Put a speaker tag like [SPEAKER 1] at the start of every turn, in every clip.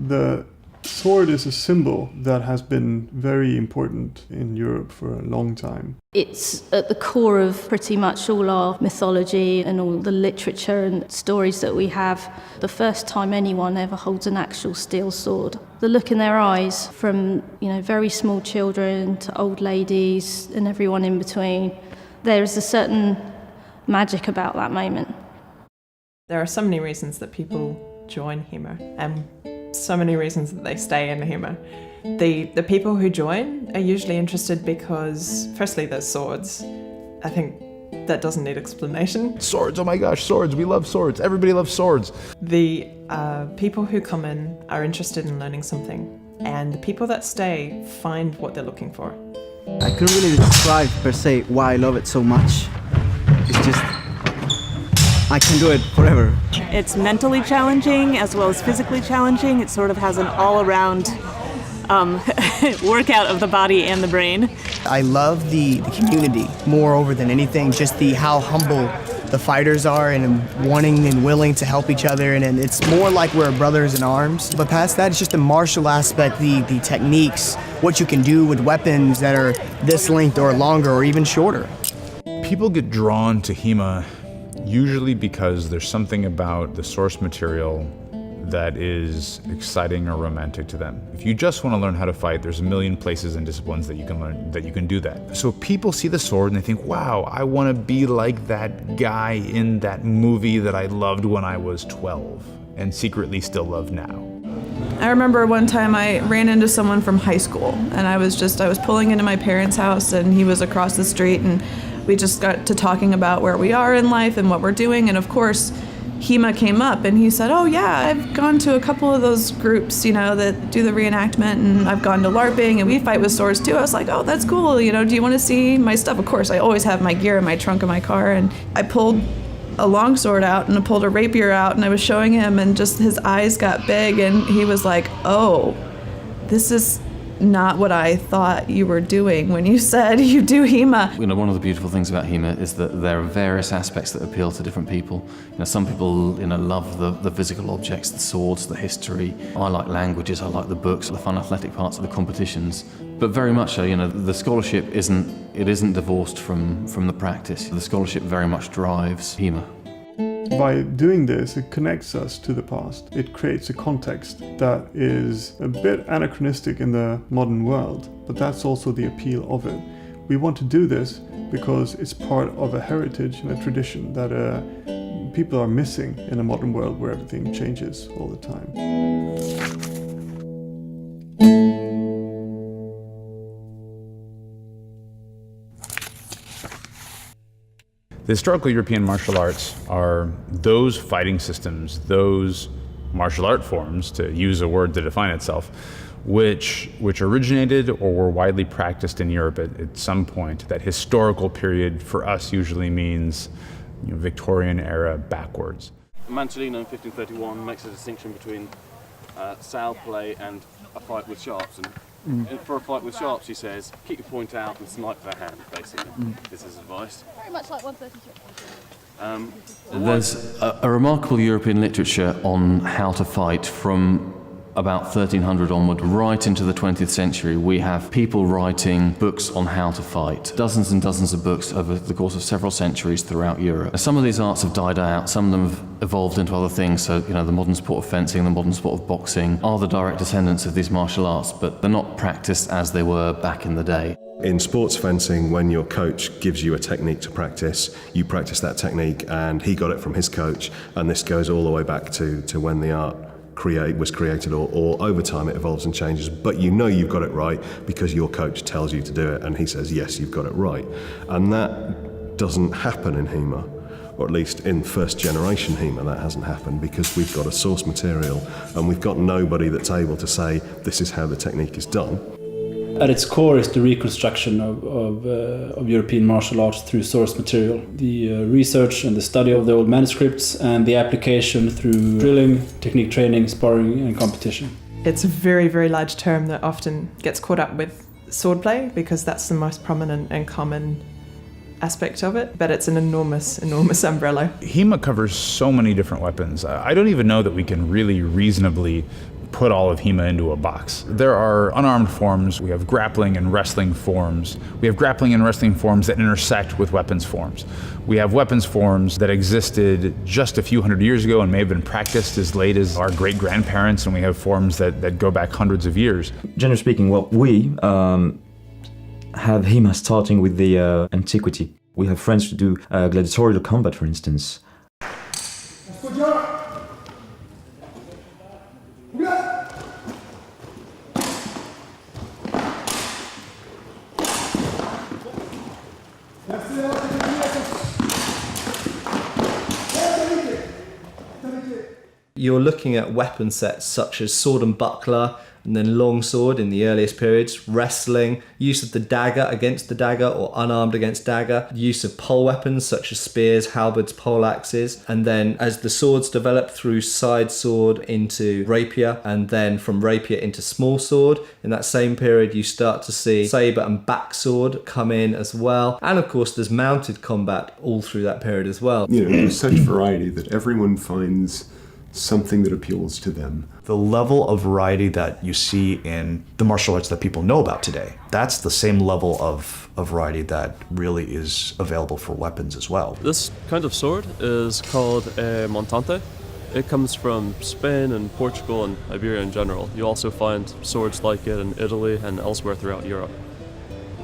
[SPEAKER 1] The sword is a symbol that has been very important in Europe for a long time.
[SPEAKER 2] It's at the core of pretty much all our mythology and all the literature and stories that we have. The first time anyone ever holds an actual steel sword, the look in their eyes from, very small children to old ladies and everyone in between, there is a certain magic about that moment.
[SPEAKER 3] There are so many reasons that people join HEMA and so many reasons that they stay in HEMA. The people who join are usually interested because, firstly, there's swords. I think that doesn't need explanation.
[SPEAKER 4] Swords, oh my gosh, swords, we love swords. Everybody loves swords.
[SPEAKER 3] The people who come in are interested in learning something, and the people that stay find what they're looking for.
[SPEAKER 5] I couldn't really describe per se why I love it so much. It's just, I can do it forever.
[SPEAKER 6] It's mentally challenging as well as physically challenging. It sort of has an all-around workout of the body and the brain.
[SPEAKER 7] I love the community more over than anything, just how humble the fighters are and wanting and willing to help each other, and it's more like we're brothers in arms. But past that, it's just the martial aspect, the techniques, what you can do with weapons that are this length or longer or even shorter.
[SPEAKER 4] People get drawn to HEMA usually because there's something about the source material that is exciting or romantic to them. If you just want to learn how to fight, there's a million places and disciplines that you can learn, that you can do that. So people see the sword and they think, wow, I want to be like that guy in that movie that I loved when I was 12 and secretly still love now.
[SPEAKER 8] I remember one time I ran into someone from high school, and I was pulling into my parents' house and he was across the street, and we just got to talking about where we are in life and what we're doing, and of course HEMA came up, and he said, oh yeah, I've gone to a couple of those groups, that do the reenactment, and I've gone to LARPing, and we fight with swords too. I was like, oh, that's cool, do you want to see my stuff? Of course, I always have my gear in my trunk of my car, and I pulled a longsword out and I pulled a rapier out, and I was showing him, and just his eyes got big, and he was like, oh, this is not what I thought you were doing when you said you do HEMA.
[SPEAKER 9] One of the beautiful things about HEMA is that there are various aspects that appeal to different people. Some people love the physical objects, the swords, the history. I like languages, I like the books, the fun athletic parts of the competitions. But very much so, the scholarship isn't divorced from the practice. The scholarship very much drives HEMA.
[SPEAKER 1] By doing this, it connects us to the past. It creates a context that is a bit anachronistic in the modern world, but that's also the appeal of it. We want to do this because it's part of a heritage and a tradition that people are missing in a modern world where everything changes all the time.
[SPEAKER 4] The historical European martial arts are those fighting systems, those martial art forms, to use a word to define itself, which originated or were widely practiced in Europe at some point. That historical period for us usually means Victorian era backwards.
[SPEAKER 10] Mancelino in 1531 makes a distinction between sail play and a fight with sharps. And for a fight with sharps, he says, keep your point out and snipe their hand, basically. This is advice.
[SPEAKER 11] Very much like 133.
[SPEAKER 9] There's a remarkable European literature on how to fight from about 1300 onward, right into the 20th century. We have people writing books on how to fight. Dozens and dozens of books over the course of several centuries throughout Europe. Some of these arts have died out, some of them have evolved into other things. So, the modern sport of fencing, the modern sport of boxing are the direct descendants of these martial arts, but they're not practiced as they were back in the day.
[SPEAKER 12] In sports fencing, when your coach gives you a technique to practice, you practice that technique, and he got it from his coach, and this goes all the way back to when the art was created, or over time it evolves and changes, but you've got it right because your coach tells you to do it and he says, yes, you've got it right. And that doesn't happen in HEMA, or at least in first generation HEMA that hasn't happened, because we've got a source material and we've got nobody that's able to say this is how the technique is done.
[SPEAKER 13] At its core is the reconstruction of European martial arts through source material. The research and the study of the old manuscripts, and the application through drilling, technique training, sparring and competition.
[SPEAKER 3] It's a very, very large term that often gets caught up with swordplay because that's the most prominent and common aspect of it, but it's an enormous, enormous umbrella.
[SPEAKER 4] HEMA covers so many different weapons. I don't even know that we can really reasonably put all of HEMA into a box. There are unarmed forms, we have grappling and wrestling forms. We have grappling and wrestling forms that intersect with weapons forms. We have weapons forms that existed just a few hundred years ago and may have been practiced as late as our great-grandparents, and we have forms that go back hundreds of years.
[SPEAKER 11] Generally speaking, well, we have HEMA starting with the antiquity. We have friends who do gladiatorial combat, for instance.
[SPEAKER 14] You're looking at weapon sets such as sword and buckler, and then longsword in the earliest periods, wrestling, use of the dagger against the dagger or unarmed against dagger, use of pole weapons such as spears, halberds, poleaxes, and then as the swords develop through side sword into rapier, and then from rapier into small sword, in that same period you start to see saber and backsword come in as well. And of course there's mounted combat all through that period as well.
[SPEAKER 15] You know, there's such variety that everyone finds something that appeals to them.
[SPEAKER 16] The level of variety that you see in the martial arts that people know about today, that's the same level of variety that really is available for weapons as well.
[SPEAKER 17] This kind of sword is called a montante. It comes from Spain and Portugal and Iberia in general. You also find swords like it in Italy and elsewhere throughout Europe.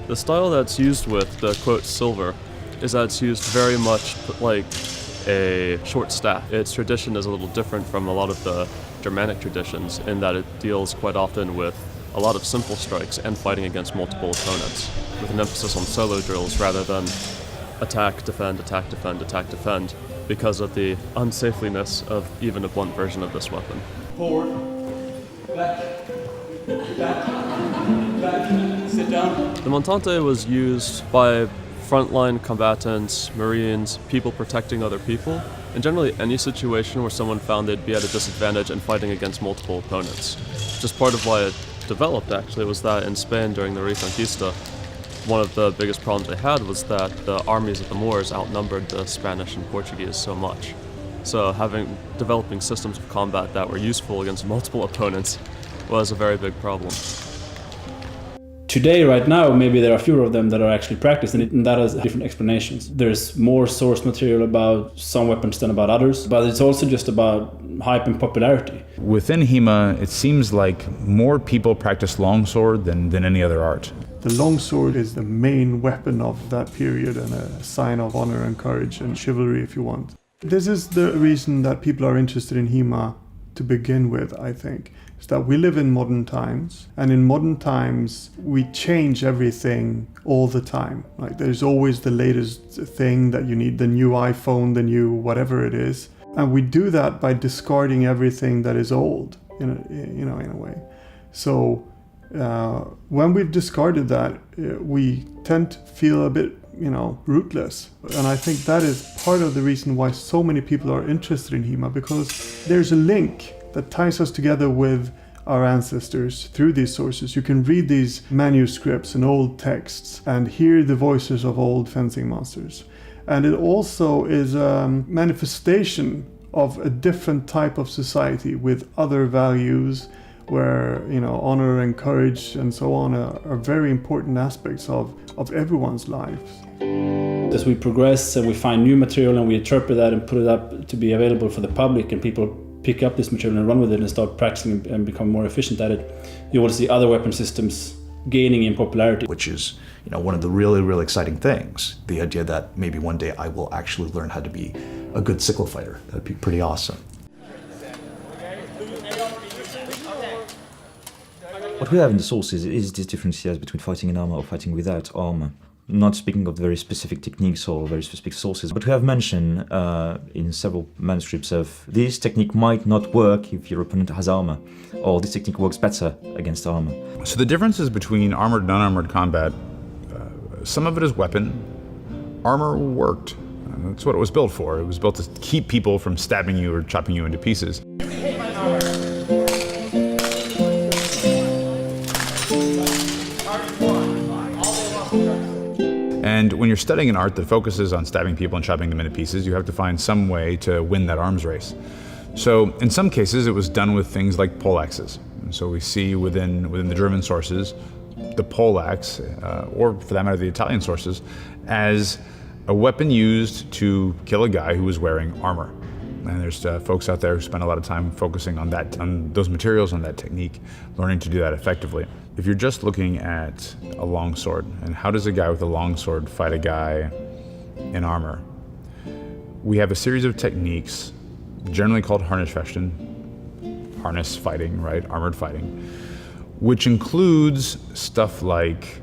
[SPEAKER 17] The style that's used with the quote silver is that it's used very much like a short staff. Its tradition is a little different from a lot of the Germanic traditions in that it deals quite often with a lot of simple strikes and fighting against multiple opponents, with an emphasis on solo drills rather than attack, defend, attack, defend, attack, defend, because of the unsafeliness of even a blunt version of this weapon.
[SPEAKER 13] Forward, back, back, sit down.
[SPEAKER 17] The montante was used by frontline combatants, Marines, people protecting other people, and generally any situation where someone found they'd be at a disadvantage and fighting against multiple opponents. Just part of why it developed, actually, was that in Spain during the Reconquista, one of the biggest problems they had was that the armies of the Moors outnumbered the Spanish and Portuguese so much. So developing systems of combat that were useful against multiple opponents was a very big problem.
[SPEAKER 13] Today, right now, maybe there are fewer of them that are actually practiced, and that has different explanations. There's more source material about some weapons than about others, but it's also just about hype and popularity.
[SPEAKER 4] Within HEMA, it seems like more people practice longsword than any other art.
[SPEAKER 1] The longsword is the main weapon of that period and a sign of honor and courage and chivalry, if you want. This is the reason that people are interested in HEMA to begin with, I think. Is that we live in modern times, and in modern times we change everything all the time. Like there's always the latest thing that you need, the new iPhone, the new whatever it is, and we do that by discarding everything that is old, in a way. So when we've discarded that, we tend to feel a bit, rootless. And I think that is part of the reason why so many people are interested in HEMA, because there's a link that ties us together with our ancestors through these sources. You can read these manuscripts and old texts and hear the voices of old fencing masters. And it also is a manifestation of a different type of society with other values where, honor and courage and so on are very important aspects of everyone's lives.
[SPEAKER 13] As we progress and we find new material and we interpret that and put it up to be available for the public, and people pick up this material and run with it and start practicing and become more efficient at it, you will see other weapon systems gaining in popularity.
[SPEAKER 16] Which is, one of the really, really exciting things. The idea that maybe one day I will actually learn how to be a good sickle fighter. That'd be pretty awesome. What we have in the sources is these differences between fighting in armor or fighting without armor. Not speaking of very specific techniques or very specific sources, but we have mentioned in several manuscripts of this technique might not work if your opponent has armor, or this technique works better against armor.
[SPEAKER 4] So the differences between armored and unarmored combat, some of it is weapon. Armor worked. That's what it was built for. It was built to keep people from stabbing you or chopping you into pieces. And when you're studying an art that focuses on stabbing people and chopping them into pieces, you have to find some way to win that arms race. So in some cases, it was done with things like poleaxes. And so we see within the German sources, the poleaxe, or for that matter, the Italian sources, as a weapon used to kill a guy who was wearing armor. And there's folks out there who spend a lot of time focusing on those materials, on that technique, learning to do that effectively. If you're just looking at a longsword, and how does a guy with a longsword fight a guy in armor? We have a series of techniques, generally called Harnischfechten, harness fighting, right, armored fighting, which includes stuff like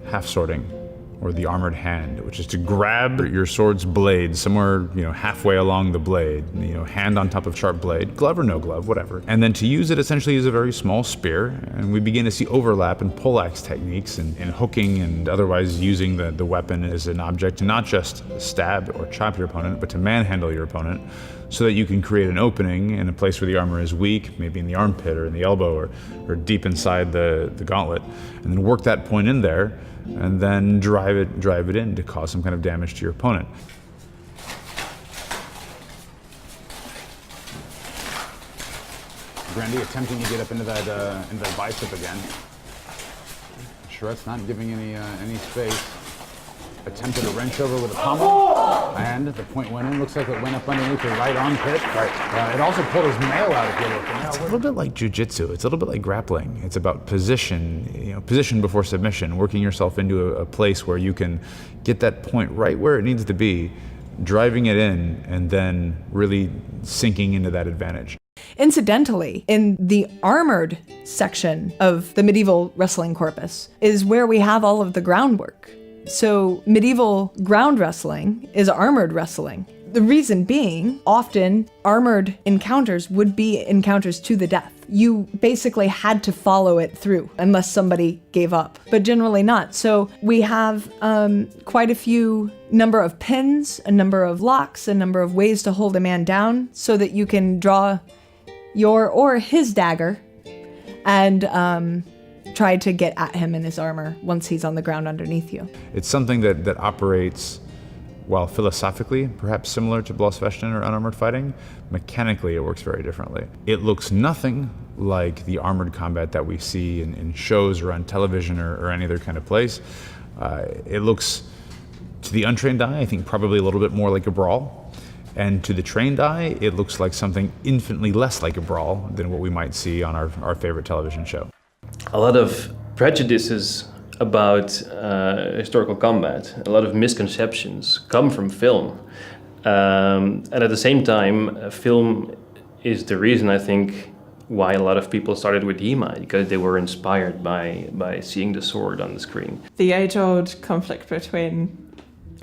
[SPEAKER 4] half-swording, or the armored hand, which is to grab your sword's blade somewhere, halfway along the blade, hand on top of sharp blade, glove or no glove, whatever. And then to use it essentially as a very small spear, and we begin to see overlap in poleaxe techniques and hooking and otherwise using the weapon as an object to not just stab or chop your opponent, but to manhandle your opponent so that you can create an opening in a place where the armor is weak, maybe in the armpit or in the elbow or deep inside the gauntlet, and then work that point in there, and then drive it in to cause some kind of damage to your opponent. Grandy attempting to get up into that bicep again. Charette's not giving any space. Attempted a wrench over with a pommel, and the point went in. Looks like it went up underneath the right armpit. Right. It also pulled his mail out if you're looking. It's a little bit like jiu-jitsu. It's a little bit like grappling. It's about position, position before submission, working yourself into a place where you can get that point right where it needs to be, driving it in, and then really sinking into that advantage.
[SPEAKER 18] Incidentally, in the armored section of the medieval wrestling corpus is where we have all of the groundwork. So medieval ground wrestling is armored wrestling. The reason being, often armored encounters would be encounters to the death. You basically had to follow it through unless somebody gave up, but generally not. So we have quite a few number of pins, a number of locks, a number of ways to hold a man down so that you can draw your or his dagger and try to get at him in his armor once he's on the ground underneath you.
[SPEAKER 4] It's something that operates, while philosophically perhaps similar to Blossfechten or unarmored fighting, mechanically it works very differently. It looks nothing like the armored combat that we see in shows or on television or any other kind of place. It looks, to the untrained eye, I think probably a little bit more like a brawl. And to the trained eye, it looks like something infinitely less like a brawl than what we might see on our favorite television show.
[SPEAKER 19] A lot of prejudices about historical combat, a lot of misconceptions come from film. And at the same time, film is the reason, I think, why a lot of people started with HEMA, because they were inspired by seeing the sword on the screen.
[SPEAKER 3] The age-old conflict between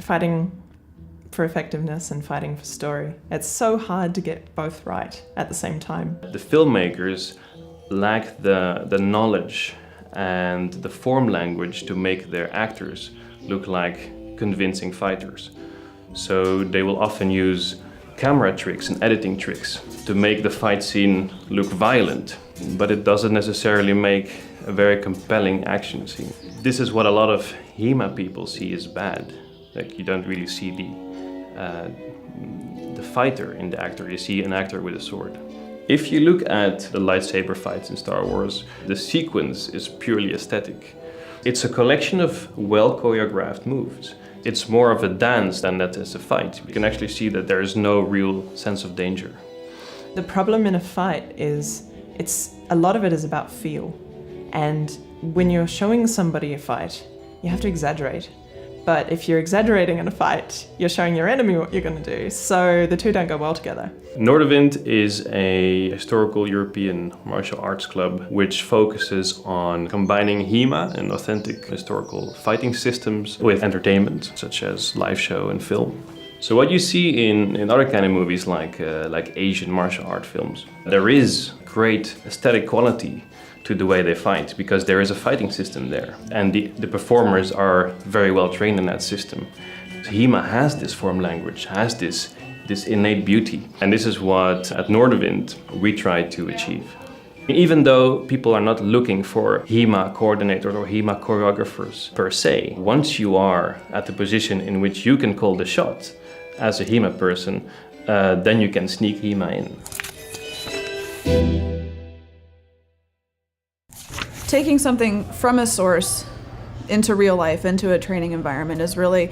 [SPEAKER 3] fighting for effectiveness and fighting for story. It's so hard to get both right at the same time.
[SPEAKER 19] The filmmakers lack the knowledge and the form language to make their actors look like convincing fighters. So they will often use camera tricks and editing tricks to make the fight scene look violent, but it doesn't necessarily make a very compelling action scene. This is what a lot of HEMA people see as bad. Like, you don't really see the fighter in the actor, you see an actor with a sword. If you look at the lightsaber fights in Star Wars, the sequence is purely aesthetic. It's a collection of well choreographed moves. It's more of a dance than that is a fight. You can actually see that there is no real sense of danger.
[SPEAKER 3] The problem in a fight is a lot of it is about feel. And when you're showing somebody a fight, you have to exaggerate. But if you're exaggerating in a fight, you're showing your enemy what you're going to do. So the two don't go well together.
[SPEAKER 19] Noorderwind is a historical European martial arts club which focuses on combining HEMA and authentic historical fighting systems with entertainment, such as live show and film. So what you see in other kind of movies like Asian martial art films, there is great aesthetic quality to the way they fight, because there is a fighting system there. And the performers are very well trained in that system. HEMA has this form language, has this innate beauty. And this is what, at Noorderwind, we try to achieve. Even though people are not looking for HEMA coordinators or HEMA choreographers per se, once you are at the position in which you can call the shot as a HEMA person, then you can sneak HEMA in.
[SPEAKER 8] Taking something from a source into real life, into a training environment, is really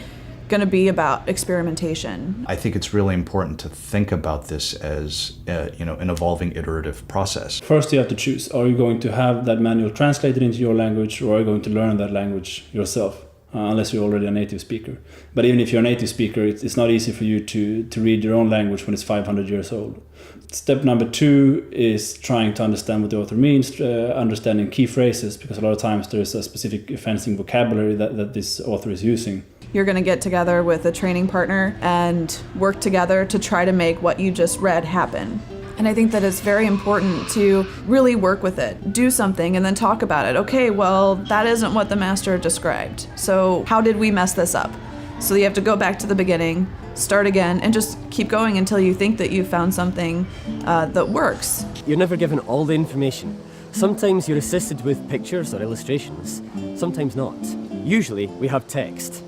[SPEAKER 8] going to be about experimentation.
[SPEAKER 20] I think it's really important to think about this as an evolving iterative process.
[SPEAKER 13] First, you have to choose. Are you going to have that manual translated into your language, or are you going to learn that language yourself? Unless you're already a native speaker. But even if you're a native speaker, it's not easy for you to read your own language when it's 500 years old. Step number 2 is trying to understand what the author means, understanding key phrases, because a lot of times there's a specific fencing vocabulary that this author is using.
[SPEAKER 8] You're going to get together with a training partner and work together to try to make what you just read happen. And I think that it's very important to really work with it, do something, and then talk about it. Okay, well, that isn't what the master described. So how did we mess this up? So you have to go back to the beginning, start again, and just keep going until you think that you've found something that works.
[SPEAKER 21] You're never given all the information. Sometimes you're assisted with pictures or illustrations, sometimes not. Usually we have text,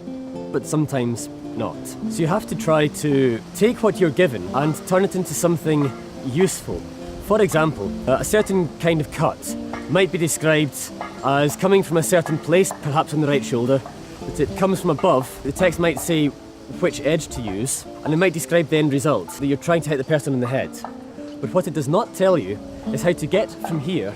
[SPEAKER 21] but sometimes not. So you have to try to take what you're given and turn it into something useful. For example, a certain kind of cut might be described as coming from a certain place, perhaps on the right shoulder, but it comes from above. The text might say which edge to use, and it might describe the end result, that you're trying to hit the person in the head. But what it does not tell you is how to get from here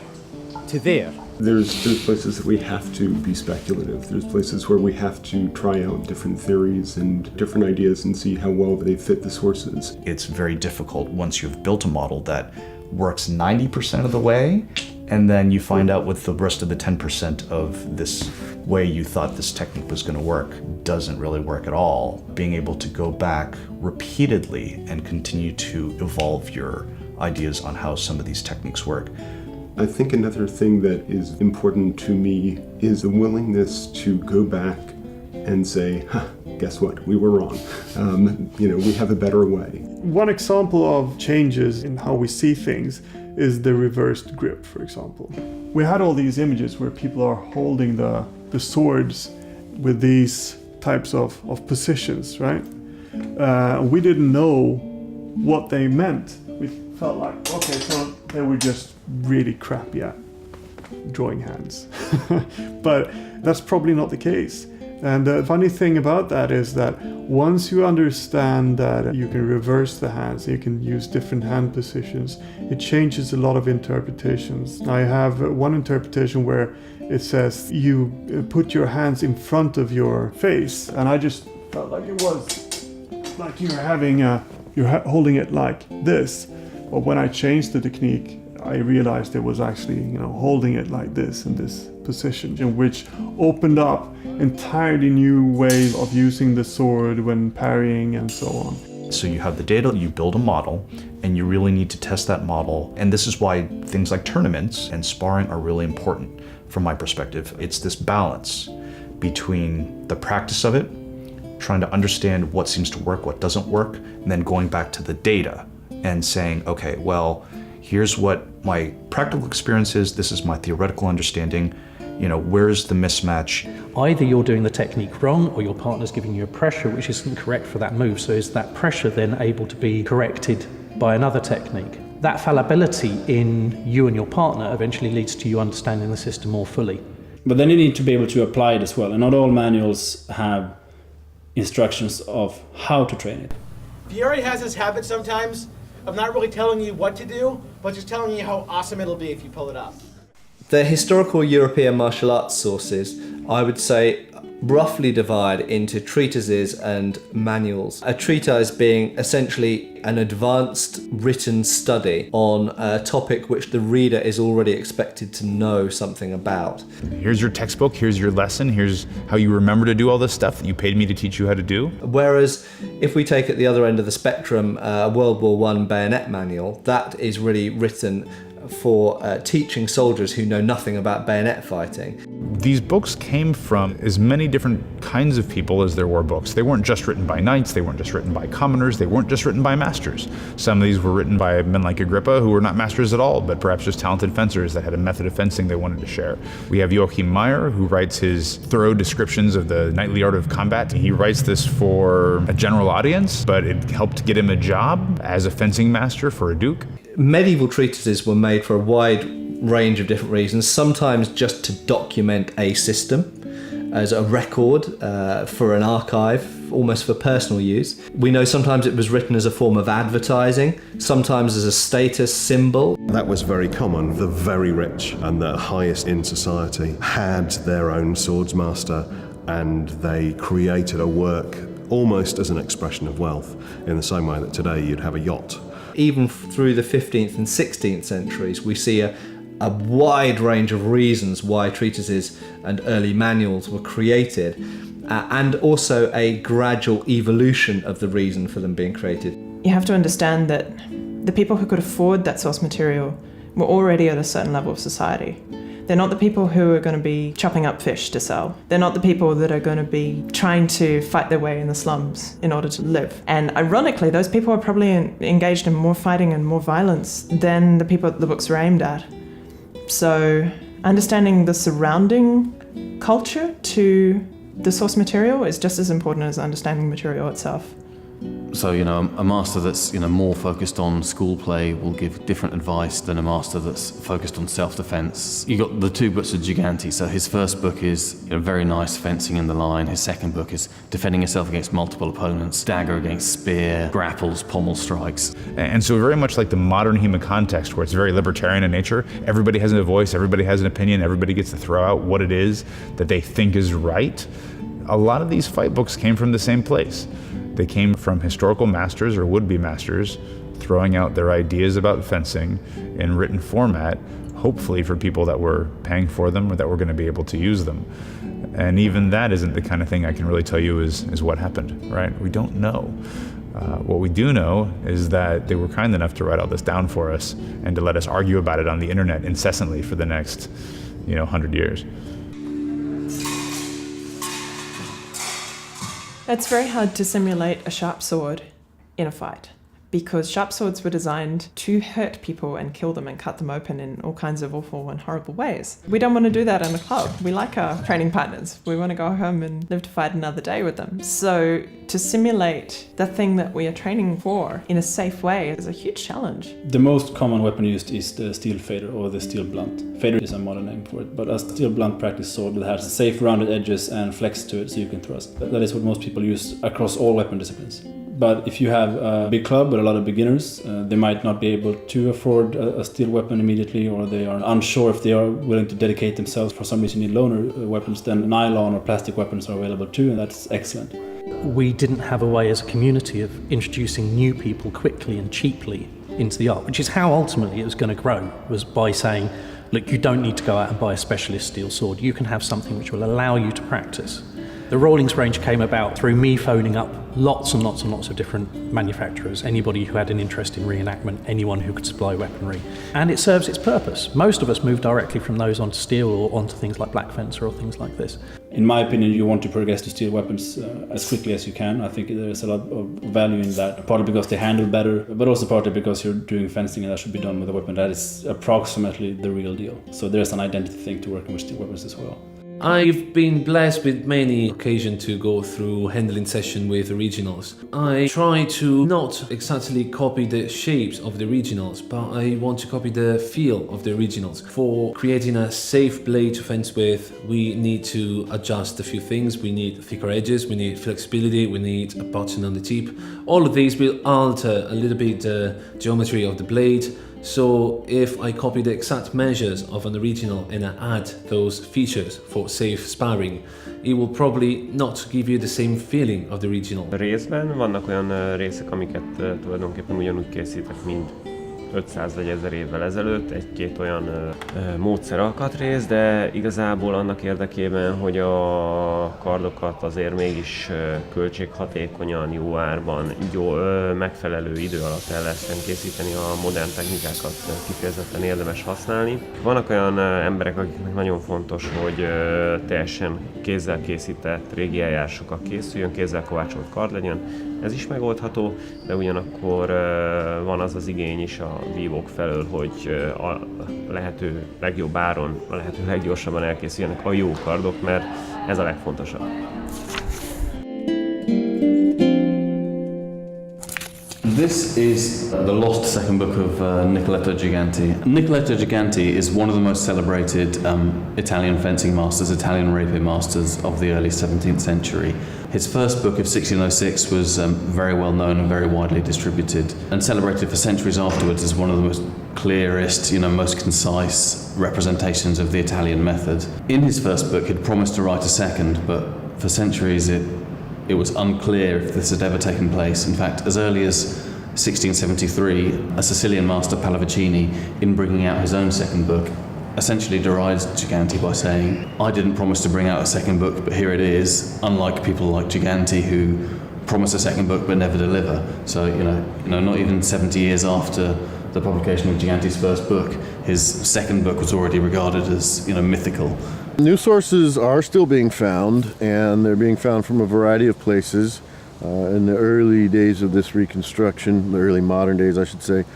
[SPEAKER 21] to there.
[SPEAKER 15] There's places that we have to be speculative. There's places where we have to try out different theories and different ideas and see how well they fit the sources.
[SPEAKER 20] It's very difficult once you've built a model that works 90% of the way, and then you find out with the rest of the 10% of this way you thought this technique was going to work doesn't really work at all. Being able to go back repeatedly and continue to evolve your ideas on how some of these techniques work.
[SPEAKER 15] I think another thing that is important to me is the willingness to go back and say, guess what, we were wrong. We have a better way.
[SPEAKER 1] One example of changes in how we see things is the reversed grip, for example. We had all these images where people are holding the swords with these types of positions, right? We didn't know what they meant. We felt like, okay, so they were just really crappy at drawing hands. But that's probably not the case. And the funny thing about that is that once you understand that you can reverse the hands, you can use different hand positions, it changes a lot of interpretations. I have one interpretation where it says you put your hands in front of your face, and I just felt like it was like you're holding it like this. But when I changed the technique, I realized it was actually, holding it like this in this position, which opened up entirely new ways of using the sword when parrying and so on.
[SPEAKER 20] So you have the data, you build a model, and you really need to test that model. And this is why things like tournaments and sparring are really important from my perspective. It's this balance between the practice of it, trying to understand what seems to work, what doesn't work, and then going back to the data and saying, okay, well, here's what my practical experience is, this is my theoretical understanding, where's the mismatch?
[SPEAKER 22] Either you're doing the technique wrong or your partner's giving you a pressure which isn't correct for that move, so is that pressure then able to be corrected by another technique? That fallibility in you and your partner eventually leads to you understanding the system more fully.
[SPEAKER 13] But then you need to be able to apply it as well, and not all manuals have instructions of how to train it.
[SPEAKER 23] Fiore has this habit sometimes of not really telling you what to do, but just telling you how awesome it'll be if you pull it off.
[SPEAKER 14] The historical European martial arts sources, I would say, roughly divide into treatises and manuals. A treatise being essentially an advanced written study on a topic which the reader is already expected to know something about.
[SPEAKER 4] Here's your textbook, here's your lesson, here's how you remember to do all this stuff that you paid me to teach you how to do.
[SPEAKER 14] Whereas if we take at the other end of the spectrum a World War I bayonet manual, that is really written for teaching soldiers who know nothing about bayonet fighting.
[SPEAKER 4] These books came from as many different kinds of people as there were books. They weren't just written by knights, they weren't just written by commoners, they weren't just written by masters. Some of these were written by men like Agrippa, who were not masters at all, but perhaps just talented fencers that had a method of fencing they wanted to share. We have Joachim Meyer, who writes his thorough descriptions of the knightly art of combat. He writes this for a general audience, but it helped get him a job as a fencing master for a duke.
[SPEAKER 14] Medieval treatises were made for a wide range of different reasons, sometimes just to document a system as a record for an archive, almost for personal use. We know sometimes it was written as a form of advertising, sometimes as a status symbol.
[SPEAKER 12] That was very common. The very rich and the highest in society had their own swordsmaster, and they created a work almost as an expression of wealth, in the same way that today you'd have a yacht.
[SPEAKER 14] Even through the 15th and 16th centuries, we see a wide range of reasons why treatises and early manuals were created, and also a gradual evolution of the reason for them being created.
[SPEAKER 3] You have to understand that the people who could afford that source material were already at a certain level of society. They're not the people who are going to be chopping up fish to sell. They're not the people that are going to be trying to fight their way in the slums in order to live. And ironically, those people are probably engaged in more fighting and more violence than the people the books are aimed at. So understanding the surrounding culture to the source material is just as important as understanding the material itself.
[SPEAKER 9] So, a master that's, more focused on school play will give different advice than a master that's focused on self-defense. You got the two books of Gigante. So his first book is very nice fencing in the line. His second book is defending yourself against multiple opponents, dagger against spear, grapples, pommel strikes.
[SPEAKER 4] And so very much like the modern HEMA context, where it's very libertarian in nature, everybody has a voice, everybody has an opinion, everybody gets to throw out what it is that they think is right. A lot of these fight books came from the same place. They came from historical masters or would-be masters throwing out their ideas about fencing in written format, hopefully for people that were paying for them or that were going to be able to use them. And even that isn't the kind of thing I can really tell you is what happened, right? We don't know. What we do know is that they were kind enough to write all this down for us and to let us argue about it on the internet incessantly for the next, 100 years.
[SPEAKER 3] It's very hard to simulate a sharp sword in a fight because sharp swords were designed to hurt people and kill them and cut them open in all kinds of awful and horrible ways. We don't want to do that in a club. We like our training partners. We want to go home and live to fight another day with them. So to simulate the thing that we are training for in a safe way is a huge challenge.
[SPEAKER 13] The most common weapon used is the steel fader or the steel blunt. Fader is a modern name for it, but a steel blunt practice sword that has safe rounded edges and flex to it so you can thrust. That is what most people use across all weapon disciplines. But if you have a big club with a lot of beginners, they might not be able to afford a steel weapon immediately, or they are unsure if they are willing to dedicate themselves. For some reason, you need loaner weapons, then nylon or plastic weapons are available too, and that's excellent.
[SPEAKER 22] We didn't have a way as a community of introducing new people quickly and cheaply into the art, which is how ultimately it was going to grow, was by saying, look, you don't need to go out and buy a specialist steel sword. You can have something which will allow you to practice. The Rawlings range came about through me phoning up lots and lots and lots of different manufacturers, anybody who had an interest in reenactment, anyone who could supply weaponry. And it serves its purpose. Most of us move directly from those onto steel or onto things like Black Fencer or things like this.
[SPEAKER 13] In my opinion, you want to progress to steel weapons as quickly as you can. I think there's a lot of value in that, partly because they handle better, but also partly because you're doing fencing and that should be done with a weapon that is approximately the real deal. So there's an identity thing to working with steel weapons as well.
[SPEAKER 2] I've been blessed with many occasions to go through handling session with originals. I try to not exactly copy the shapes of the originals, but I want to copy the feel of the originals. For creating a safe blade to fence with, we need to adjust a few things. We need thicker edges, we need flexibility, we need a button on the tip. All of these will alter a little bit the geometry of the blade. So if I copy the exact measures of an original and I add those features for safe sparring, it will probably not give you the same feeling of the original.
[SPEAKER 5] Részben vannak olyan részek, amiket tulajdonképpen ugyanúgy készítek, mint 500 vagy 1000 évvel ezelőtt, egy-két olyan módszer alkatrész, de igazából annak érdekében, hogy a kardokat azért mégis költséghatékonyan, jó árban, megfelelő idő alatt el lehessen készíteni, a modern technikákat kifejezetten érdemes használni. Vannak olyan emberek, akiknek nagyon fontos, hogy teljesen kézzel készített régi eljárásokkal készüljön, kézzel kovácsolt kard legyen. Ez is megoldható, de ugyanakkor van az az igény is a vívók felől, hogy a lehető legjobb áron, a lehető leggyorsabban elkészüljenek a jó kardok, mert ez a legfontosabb.
[SPEAKER 9] This is the lost second book of Nicoletto Giganti. Nicoletto Giganti is one of the most celebrated Italian fencing masters, Italian rapier masters of the early 17th century. His first book of 1606 was very well known and very widely distributed, and celebrated for centuries afterwards as one of the most clearest, most concise representations of the Italian method. In his first book, he'd promised to write a second, but for centuries it was unclear if this had ever taken place. In fact, as early as 1673, a Sicilian master, Pallavicini, in bringing out his own second book, essentially derides Giganti by saying, I didn't promise to bring out a second book, but here it is, unlike people like Giganti who promise a second book but never deliver. So, not even 70 years after the publication of Giganti's first book, his second book was already regarded as, mythical.
[SPEAKER 6] New sources are still being found, and they're being found from a variety of places. In the early days of this reconstruction, the early modern days, I should say,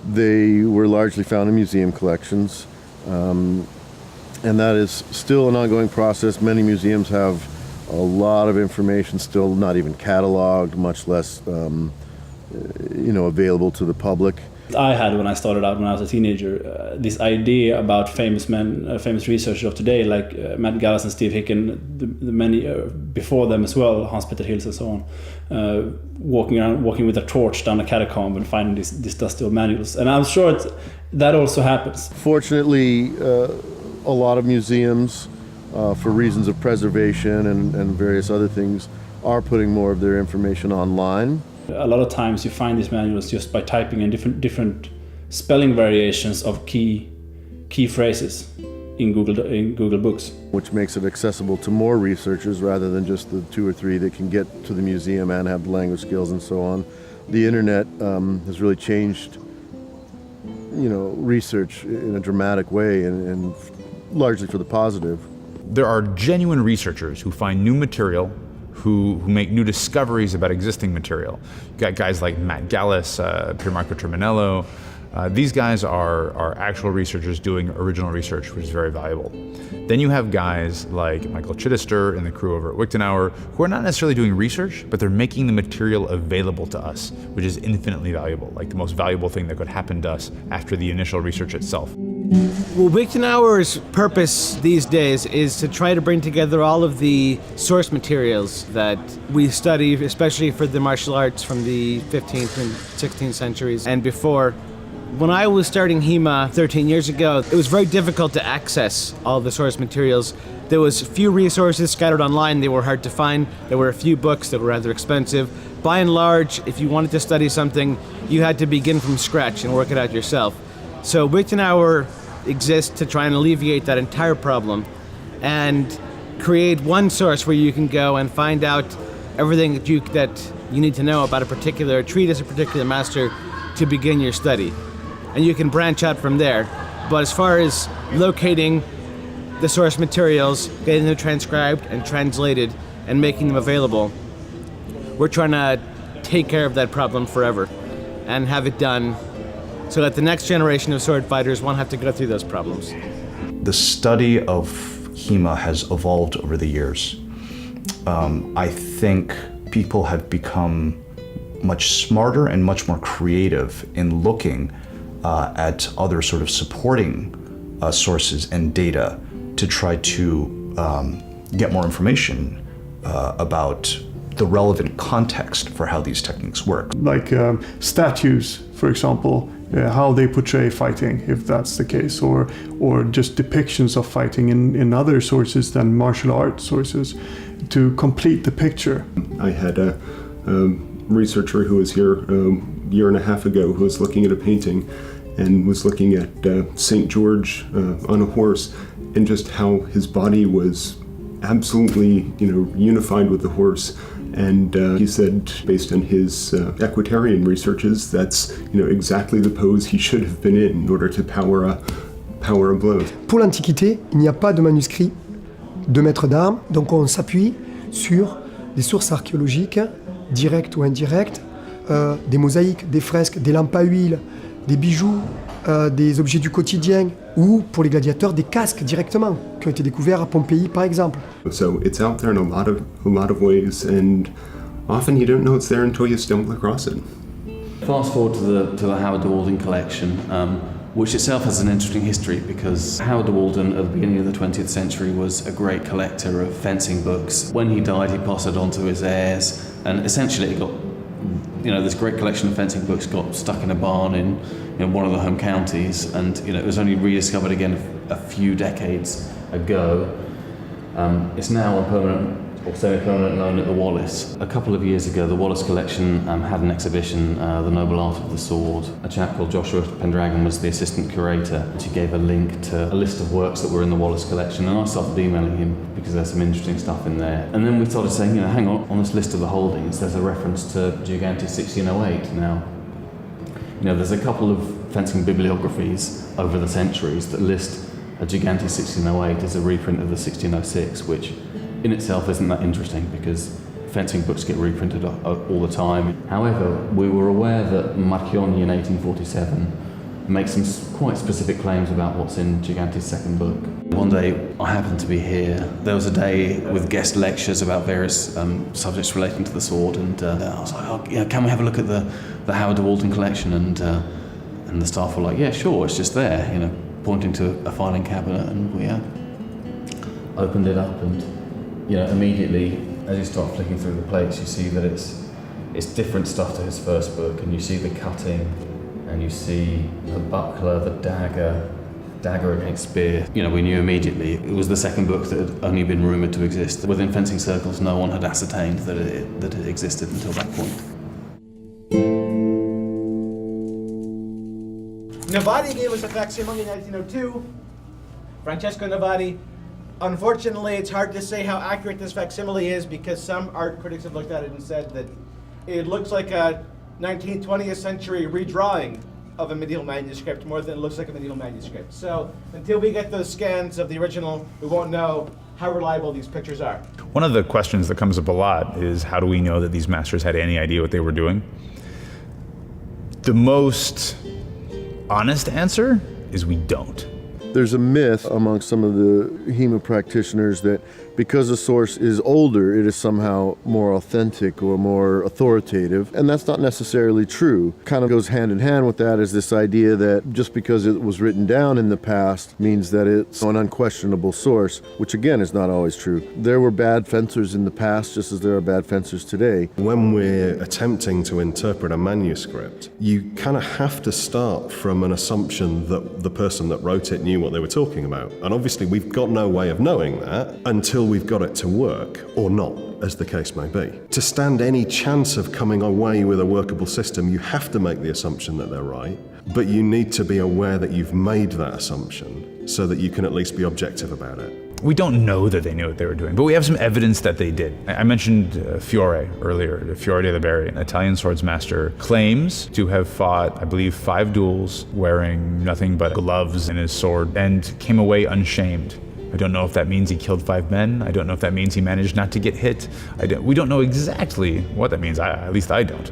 [SPEAKER 6] they were largely found in museum collections. And that is still an ongoing process. Many museums have a lot of information still not even cataloged, much less, available to the public.
[SPEAKER 13] I had, when I started out when I was a teenager, this idea about famous men, famous researchers of today, like Matt Gallas and Steve Hicken, the many before them as well, Hans-Peter Hills and so on, walking with a torch down a catacomb and finding these dusty old manuals. And I'm sure that also happens.
[SPEAKER 6] Fortunately, a lot of museums, for reasons of preservation and various other things, are putting more of their information online.
[SPEAKER 13] A lot of times you find these manuals just by typing in different spelling variations of key phrases in Google Books.
[SPEAKER 6] Which makes it accessible to more researchers rather than just the 2 or 3 that can get to the museum and have the language skills and so on. The internet has really changed, research in a dramatic way and largely for the positive.
[SPEAKER 4] There are genuine researchers who find new material, who make new discoveries about existing material. You've got guys like Matt Gallas, Pier Marco Terminello. These guys are actual researchers doing original research, which is very valuable. Then you have guys like Michael Chittister and the crew over at Wichtenauer, who are not necessarily doing research, but they're making the material available to us, which is infinitely valuable, like the most valuable thing that could happen to us after the initial research itself.
[SPEAKER 23] Well, Wichtenauer's purpose these days is to try to bring together all of the source materials that we study, especially for the martial arts from the 15th and 16th centuries and before. When I was starting HEMA 13 years ago, it was very difficult to access all the source materials. There was few resources scattered online. They were hard to find. There were a few books that were rather expensive. By and large, if you wanted to study something, you had to begin from scratch and work it out yourself. So Wichtenauer exists to try and alleviate that entire problem and create one source where you can go and find out everything that you need to know about a particular treatise, a particular master, to begin your study. And you can branch out from there. But as far as locating the source materials, getting them transcribed and translated, and making them available, we're trying to take care of that problem forever and have it done so that the next generation of sword fighters won't have to go through those problems.
[SPEAKER 20] The study of HEMA has evolved over the years. I think people have become much smarter and much more creative in looking at other sort of supporting sources and data to try to get more information about the relevant context for how these techniques work.
[SPEAKER 1] Like statues, for example, how they portray fighting, if that's the case, or just depictions of fighting in other sources than martial arts sources to complete the picture.
[SPEAKER 15] I had a researcher who was here a year and a half ago who was looking at a painting and was looking at St. George on a horse and just how his body was absolutely, unified with the horse. And he said, based on his equestrian researches, that's, exactly the pose he should have been in order to power a blow.
[SPEAKER 7] Pour l'Antiquité, il n'y a pas de manuscrit de maître d'armes, donc on s'appuie sur des sources archéologiques, directes ou indirectes, des mosaïques, des fresques, des lampes à huile, des bijoux, des objets du quotidien, ou pour les gladiateurs, des casques directement, qui ont été découverts à Pompéi par exemple.
[SPEAKER 15] So it's out there in a lot of ways, and often you don't know it's there until you stumble across it.
[SPEAKER 9] Fast forward to the Howard de Walden collection, which itself has an interesting history because Howard de Walden at the beginning of the 20th century was a great collector of fencing books. When he died, he passed it on to his heirs, and essentially it got, this great collection of fencing books got stuck in a barn in one of the home counties, and it was only rediscovered again a few decades ago. It's now on permanent or semi-permanent loan at the Wallace. A couple of years ago, the Wallace collection had an exhibition, The Noble Art of the Sword. A chap called Joshua Pendragon was the assistant curator, and he gave a link to a list of works that were in the Wallace collection, and I started emailing him because there's some interesting stuff in there. And then we started saying, hang on this list of the holdings, there's a reference to Gigante 1608 now. There's a couple of fencing bibliographies over the centuries that list a Gigante 1608 as a reprint of the 1606, which in itself isn't that interesting because fencing books get reprinted all the time. However, we were aware that Marchionni in 1847 makes some quite specific claims about what's in Gigante's second book. One day I happened to be here. There was a day with guest lectures about various subjects relating to the sword, and I was like, can we have a look at the Howard de Walden collection? And the staff were like, yeah, sure, it's just there, pointing to a filing cabinet, and we opened it up, and immediately as you start flicking through the plates, you see that it's different stuff to his first book, and you see the cutting, and you see the buckler, the dagger against spear. We knew immediately it was the second book that had only been rumoured to exist. Within fencing circles, no one had ascertained that it existed until that point.
[SPEAKER 23] Novati gave us a facsimile in 1902. Francesco Novati. Unfortunately, it's hard to say how accurate this facsimile is because some art critics have looked at it and said that it looks like a 19th, 20th century redrawing of a medieval manuscript more than it looks like a medieval manuscript. So until we get those scans of the original, we won't know how reliable these pictures are.
[SPEAKER 4] One of the questions that comes up a lot is how do we know that these masters had any idea what they were doing? The most honest answer is we don't.
[SPEAKER 6] There's a myth among some of the HEMA practitioners that because a source is older, it is somehow more authentic or more authoritative, and that's not necessarily true. Kind of goes hand in hand with that is this idea that just because it was written down in the past means that it's an unquestionable source, which again is not always true. There were bad fencers in the past just as there are bad fencers today.
[SPEAKER 12] When we're attempting to interpret a manuscript, you kind of have to start from an assumption that the person that wrote it knew what they were talking about. And obviously we've got no way of knowing that until we've got it to work, or not, as the case may be. To stand any chance of coming away with a workable system, you have to make the assumption that they're right, but you need to be aware that you've made that assumption so that you can at least be objective about it.
[SPEAKER 4] We don't know that they knew what they were doing, but we have some evidence that they did. I mentioned Fiore earlier. Fiore della Berri, an Italian swordsmaster, claims to have fought, I believe, 5 duels wearing nothing but gloves in his sword and came away unshamed. I don't know if that means he killed 5 men. I don't know if that means he managed not to get hit. We don't know exactly what that means, at least I don't.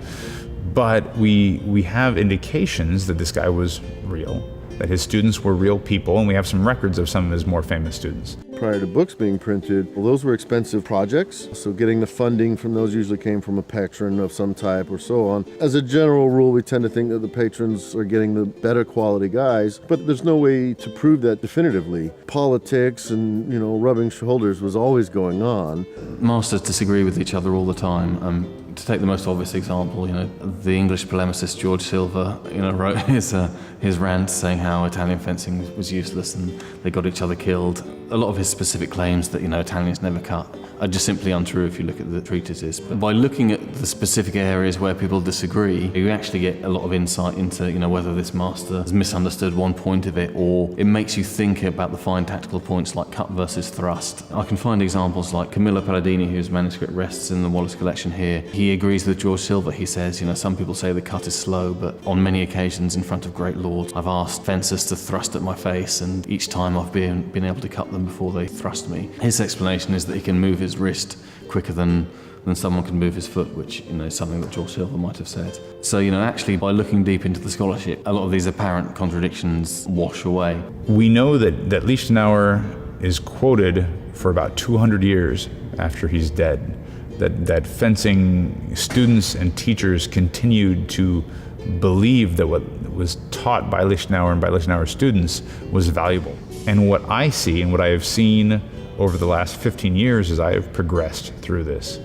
[SPEAKER 4] But we have indications that this guy was real, that his students were real people, and we have some records of some of his more famous students.
[SPEAKER 6] Prior to books being printed, well, those were expensive projects, so getting the funding from those usually came from a patron of some type or so on. As a general rule, we tend to think that the patrons are getting the better quality guys, but there's no way to prove that definitively. Politics and, rubbing shoulders was always going on.
[SPEAKER 9] Masters disagree with each other all the time. To take the most obvious example, the English polemicist George Silver, wrote his rant saying how Italian fencing was useless and they got each other killed. A lot of his specific claims that, Italians never cut are just simply untrue if you look at the treatises. But by looking at the specific areas where people disagree, you actually get a lot of insight into, whether this master has misunderstood one point of it, or it makes you think about the fine tactical points like cut versus thrust. I can find examples like Camillo Palladini, whose manuscript rests in the Wallace collection here. He agrees with George Silver. He says, some people say the cut is slow, but on many occasions in front of great lords, I've asked fencers to thrust at my face, and each time I've been able to cut them before they thrust me. His explanation is that he can move his wrist quicker than someone can move his foot, which is something that George Silver might have said. So actually by looking deep into the scholarship, a lot of these apparent contradictions wash away.
[SPEAKER 4] We know that Lichtenauer is quoted for about 200 years after he's dead. That fencing students and teachers continued to believed that what was taught by Lichtenauer and by Lichtenauer's students was valuable. And what I see and what I have seen over the last 15 years as I have progressed through this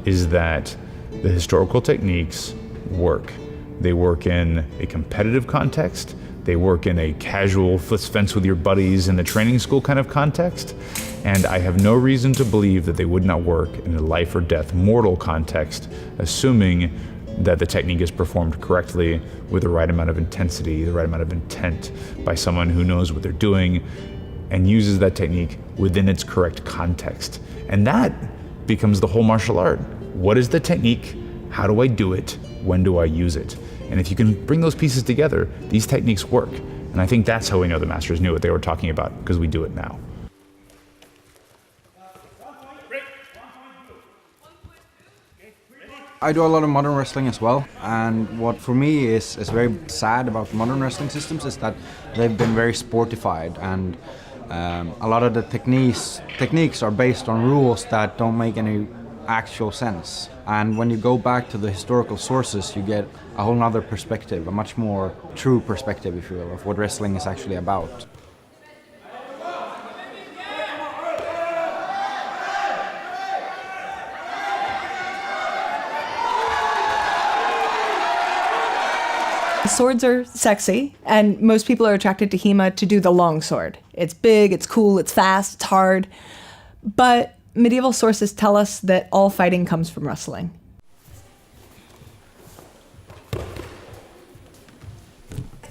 [SPEAKER 4] is that the historical techniques work. They work in a competitive context. They work in a casual fence with your buddies in the training school kind of context. And I have no reason to believe that they would not work in a life or death mortal context, assuming that the technique is performed correctly with the right amount of intensity, the right amount of intent by someone who knows what they're doing and uses that technique within its correct context. And that becomes the whole martial art. What is the technique? How do I do it? When do I use it? And if you can bring those pieces together, these techniques work. And I think that's how we know the masters knew what they were talking about, because we do it now.
[SPEAKER 10] I do a lot of modern wrestling as well, and what for me is very sad about modern wrestling systems is that they've been very sportified, and a lot of the techniques are based on rules that don't make any actual sense. And when you go back to the historical sources, you get a whole nother perspective, a much more true perspective, if you will, of what wrestling is actually about.
[SPEAKER 18] Swords are sexy, and most people are attracted to HEMA to do the long sword. It's big, it's cool, it's fast, it's hard. But medieval sources tell us that all fighting comes from wrestling.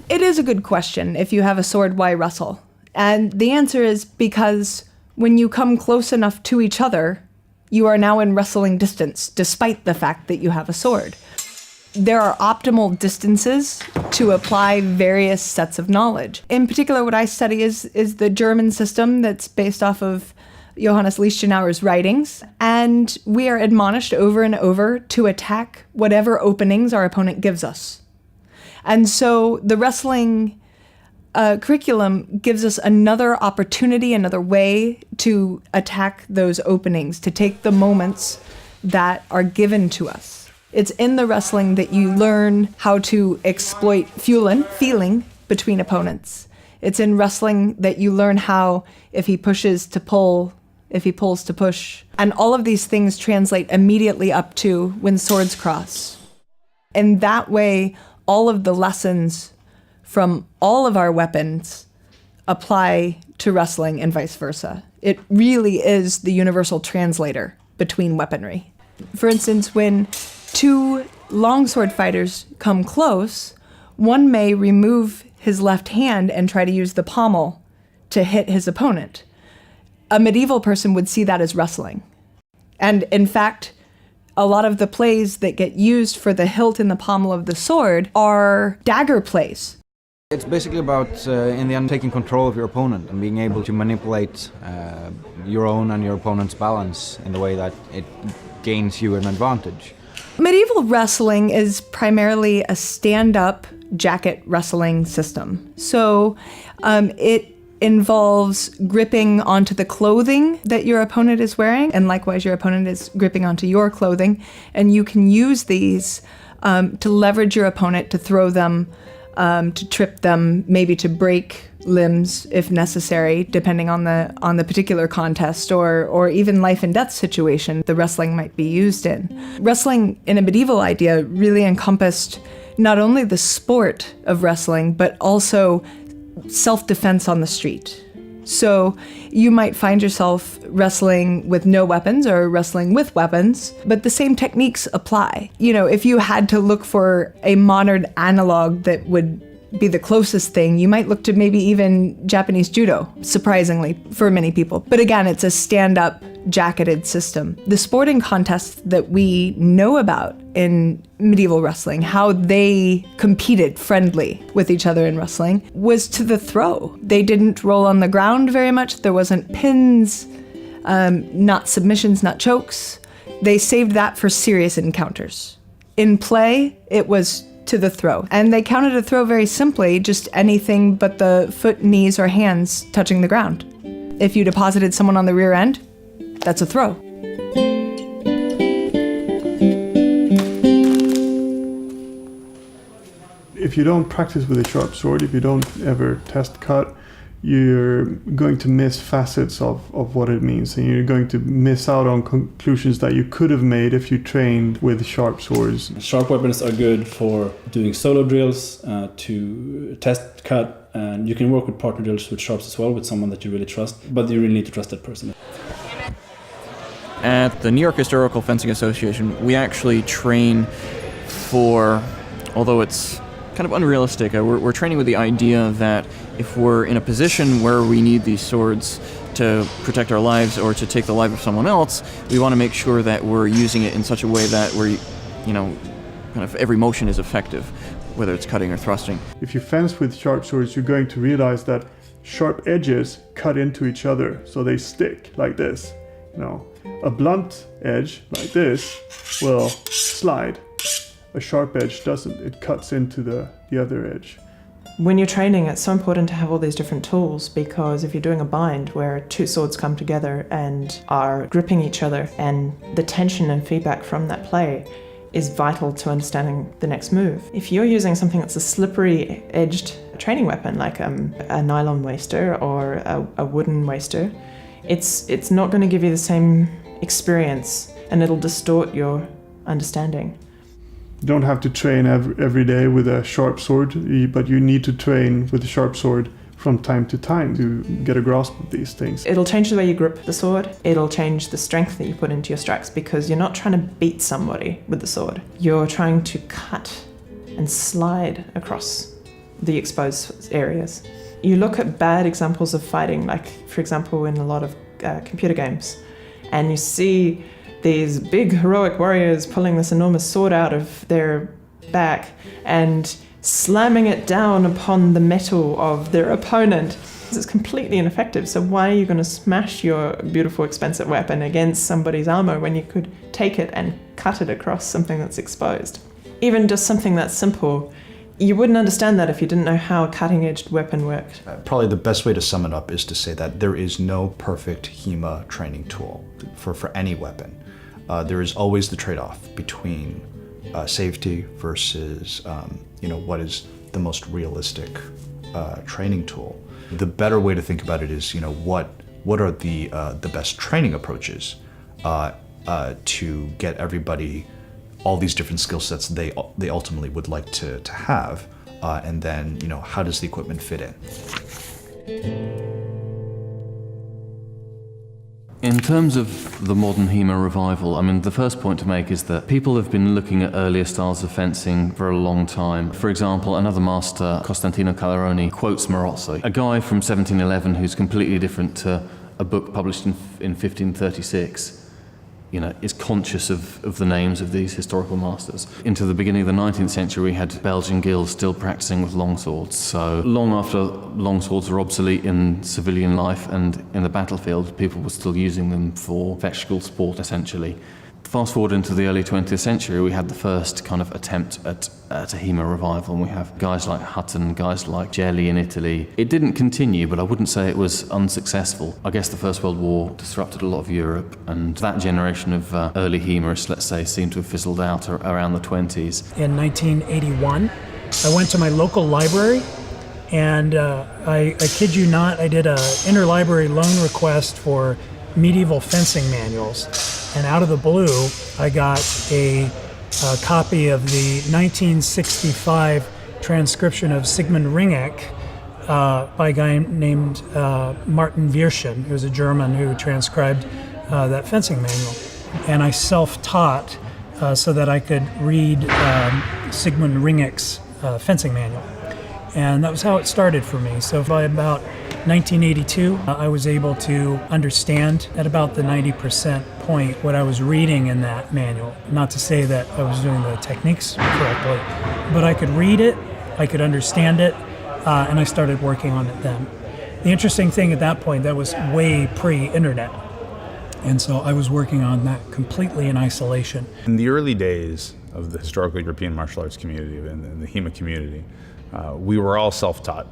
[SPEAKER 18] It is a good question, if you have a sword, why wrestle? And the answer is because when you come close enough to each other, you are now in wrestling distance, despite the fact that you have a sword. There are optimal distances to apply various sets of knowledge. In particular, what I study is the German system that's based off of Johannes Lichtenauer's writings, and we are admonished over and over to attack whatever openings our opponent gives us. And so the wrestling curriculum gives us another opportunity, another way to attack those openings, to take the moments that are given to us. It's in the wrestling that you learn how to exploit feeling between opponents. It's in wrestling that you learn how, if he pushes to pull, if he pulls to push. And all of these things translate immediately up to when swords cross. In that way, all of the lessons from all of our weapons apply to wrestling and vice versa. It really is the universal translator between weaponry. For instance, when two longsword fighters come close, one may remove his left hand and try to use the pommel to hit his opponent. A medieval person would see that as wrestling. And in fact, a lot of the plays that get used for the hilt in the pommel of the sword are dagger plays.
[SPEAKER 10] It's basically about, in the end, taking control of your opponent and being able to manipulate your own and your opponent's balance in the way that it gains you an advantage.
[SPEAKER 18] Medieval wrestling is primarily a stand-up jacket wrestling system. So it involves gripping onto the clothing that your opponent is wearing, and likewise your opponent is gripping onto your clothing, and you can use these to leverage your opponent, to throw them, to trip them, maybe to break limbs if necessary, depending on the particular contest or even life and death situation the wrestling might be used in. Wrestling in a medieval idea really encompassed not only the sport of wrestling, but also self-defense on the street. So you might find yourself wrestling with no weapons or wrestling with weapons, but the same techniques apply. You know, if you had to look for a modern analog that would be the closest thing, you might look to maybe even Japanese judo, surprisingly, for many people. But again, it's a stand-up, jacketed system. The sporting contests that we know about in medieval wrestling, how they competed friendly with each other in wrestling, was to the throw. They didn't roll on the ground very much. There wasn't pins, not submissions, not chokes. They saved that for serious encounters. In play, it was to the throw. And they counted a throw very simply, just anything but the foot, knees, or hands touching the ground. If you deposited someone on the rear end, that's a throw.
[SPEAKER 1] if you don't practice with a sharp sword, if you don't ever test cut, you're going to miss facets of what it means, and you're going to miss out on conclusions that you could have made if you trained with sharp swords.
[SPEAKER 13] Sharp weapons are good for doing solo drills, to test cut, and you can work with partner drills with sharps as well, with someone that you really trust, but you really need to trust that person.
[SPEAKER 11] At the New York Historical Fencing Association, we actually train for, although it's kind of unrealistic, we're training with the idea that if we're in a position where we need these swords to protect our lives or to take the life of someone else, we want to make sure that we're using it in such a way that we're, kind of every motion is effective, whether it's cutting or thrusting.
[SPEAKER 1] If you fence with sharp swords, you're going to realize that sharp edges cut into each other, so they stick like this. A blunt edge like this will slide. A sharp edge doesn't. It cuts into the other edge.
[SPEAKER 3] When you're training, it's so important to have all these different tools, because if you're doing a bind where two swords come together and are gripping each other, and the tension and feedback from that play is vital to understanding the next move. If you're using something that's a slippery edged training weapon, like a nylon waster or a wooden waster, it's not going to give you the same experience, and it'll distort your understanding.
[SPEAKER 1] You don't have to train every day with a sharp sword, but you need to train with a sharp sword from time to time to get a grasp of these things.
[SPEAKER 3] It'll change the way you grip the sword. It'll change the strength that you put into your strikes, because you're not trying to beat somebody with the sword. You're trying to cut and slide across the exposed areas. You look at bad examples of fighting, like, for example, in a lot of computer games, and you see these big heroic warriors pulling this enormous sword out of their back and slamming it down upon the metal of their opponent. It's completely ineffective. So why are you going to smash your beautiful, expensive weapon against somebody's armor when you could take it and cut it across something that's exposed? Even just something that's simple, you wouldn't understand that if you didn't know how a cutting-edged weapon worked.
[SPEAKER 20] Probably the best way to sum it up is to say that there is no perfect HEMA training tool for any weapon. There is always the trade-off between safety versus, what is the most realistic training tool. The better way to think about it is, what are the best training approaches to get everybody all these different skill sets they ultimately would like to have, and then, how does the equipment fit in?
[SPEAKER 9] In terms of the modern HEMA revival, the first point to make is that people have been looking at earlier styles of fencing for a long time. For example, another master, Costantino Calderoni, quotes Marozzo, a guy from 1711 who's completely different to a book published in 1536. Is conscious of the names of these historical masters. Into the beginning of the 19th century, we had Belgian guilds still practicing with longswords. So long after longswords were obsolete in civilian life and in the battlefield, people were still using them for vegetable sport, essentially. Fast forward into the early 20th century, we had the first kind of attempt at a HEMA revival, and we have guys like Hutton, guys like Gelli in Italy. It didn't continue, but I wouldn't say it was unsuccessful. I guess the First World War disrupted a lot of Europe, and that generation of early HEMAists, let's say, seemed to have fizzled out around the 20s.
[SPEAKER 16] In 1981, I went to my local library, and I kid you not, I did an interlibrary loan request for medieval fencing manuals. And out of the blue, I got a copy of the 1965 transcription of Sigmund Ringek by a guy named Martin Wirschen, who was a German who transcribed that fencing manual. And I self-taught so that I could read Sigmund Ringek's fencing manual. And that was how it started for me. So by about 1982, I was able to understand at about the 90% point what I was reading in that manual. Not to say that I was doing the techniques correctly, but I could read it, I could understand it, and I started working on it then. The interesting thing at that point, that was way pre-internet. And so I was working on that completely in isolation.
[SPEAKER 4] In the early days of the historical European martial arts community and the HEMA community, we were all self-taught.